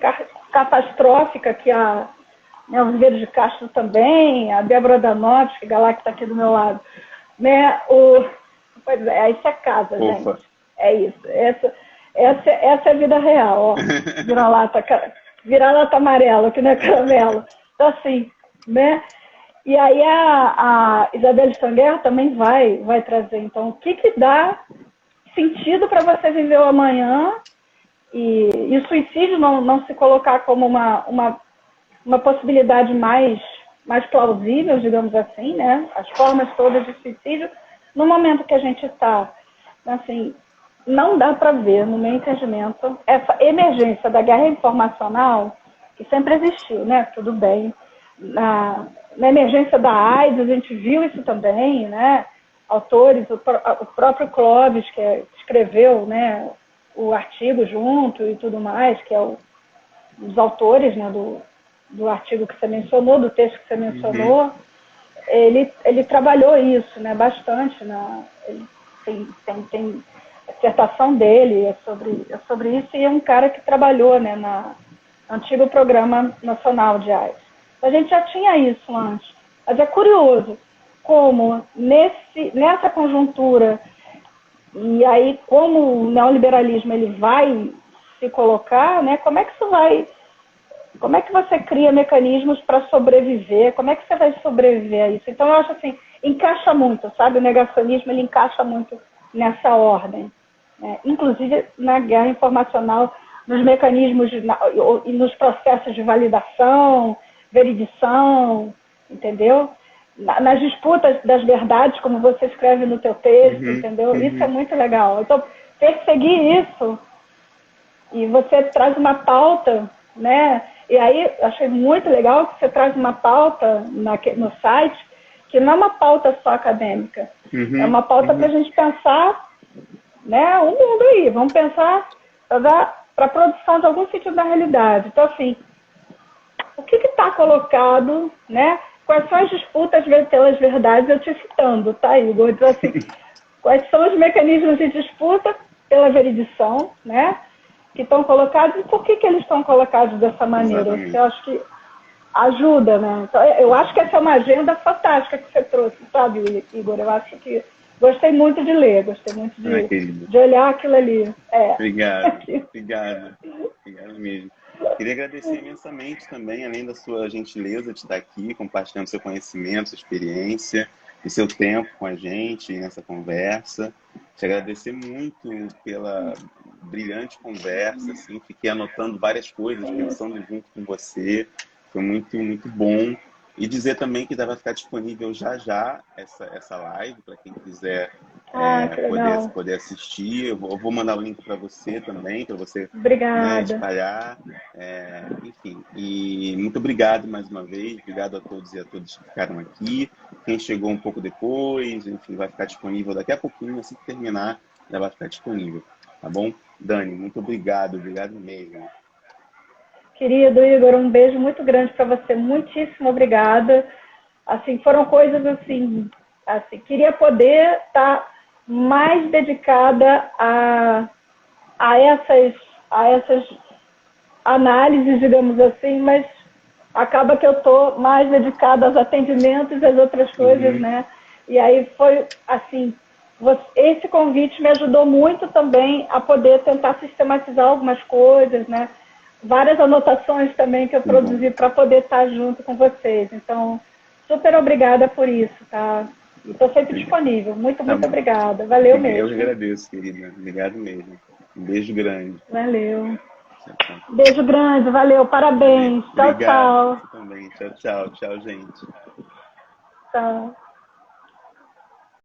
catastrófica que o Viveiros de Castro também, a Débora Danotti, que está aqui do meu lado, né? Pois é, isso é casa, Opa. gente. É isso. Essa é a vida real, ó. Vira-lata amarela, que não é caramelo. Então, assim, né? E aí a Isabelle Stanguer também vai trazer. Então, o que dá sentido para você viver o amanhã e o suicídio não se colocar como uma possibilidade mais plausível, digamos assim, né? As formas todas de suicídio, no momento que a gente está, assim, não dá para ver, no meu entendimento, essa emergência da guerra informacional, que sempre existiu, né? Tudo bem. Na emergência da AIDS, a gente viu isso também, né? Autores, o próprio Clóvis, que escreveu, né, o artigo junto e tudo mais, que é um dos autores, né, do artigo que você mencionou, do texto que você mencionou, ele trabalhou isso, né, bastante. Ele tem a dissertação dele é sobre isso, e é um cara que trabalhou, né, no antigo Programa Nacional de AIDS. A gente já tinha isso antes, mas é curioso como nessa conjuntura, e aí como o neoliberalismo ele vai se colocar, né, como é que você cria mecanismos para sobreviver, como é que você vai sobreviver a isso? Então eu acho assim, encaixa muito, sabe, o negacionismo ele encaixa muito nessa ordem, né? Inclusive na guerra informacional, nos mecanismos e nos processos de validação, veridição, entendeu? Nas disputas das verdades, como você escreve no teu texto, entendeu? Isso é muito legal. Então, perseguir isso, e você traz uma pauta, né? E aí, achei muito legal que você traz uma pauta no site, que não é uma pauta só acadêmica, é uma pauta para a gente pensar, né, o mundo aí. Vamos pensar para a produção de algum sentido da realidade. Então, assim, que está colocado, né? Quais são as disputas pelas verdades, eu te citando, tá, Igor? Então, assim, quais são os mecanismos de disputa pela veridição, né? Que estão colocados e por que eles estão colocados dessa maneira? Eu acho que ajuda, né? Então, eu acho que essa é uma agenda fantástica que você trouxe, sabe, Igor? Eu acho que gostei muito de ler, gostei muito de olhar aquilo ali. Obrigado, obrigado mesmo. Queria agradecer imensamente também, além da sua gentileza de estar aqui, compartilhando seu conhecimento, sua experiência e seu tempo com a gente nessa conversa. Te agradecer muito pela brilhante conversa, assim, fiquei anotando várias coisas, pensando junto com você, foi muito, muito bom. E dizer também que vai ficar disponível já essa live, para quem quiser poder assistir. Eu vou mandar o link para você também, para você, né, espalhar. Enfim, e muito obrigado mais uma vez, obrigado a todos e a todas que ficaram aqui. Quem chegou um pouco depois, enfim, vai ficar disponível daqui a pouquinho, assim que terminar, já vai ficar disponível, tá bom? Dani, muito obrigado mesmo. Querido Igor, um beijo muito grande para você, muitíssimo obrigada. Assim, foram coisas assim, queria poder estar mais dedicada a essas análises, digamos assim, mas acaba que eu estou mais dedicada aos atendimentos e às outras coisas, né? E aí foi assim, esse convite me ajudou muito também a poder tentar sistematizar algumas coisas, né? Várias anotações também que eu produzi para poder estar junto com vocês. Então, super obrigada por isso, tá? E estou sempre disponível. Muito obrigada. Valeu mesmo. Eu que agradeço, querida. Obrigado mesmo. Um beijo grande. Valeu. Beijo grande, valeu. Parabéns. Tchau, obrigado. tchau. Você também. Tchau, tchau. Tchau, gente. Tchau.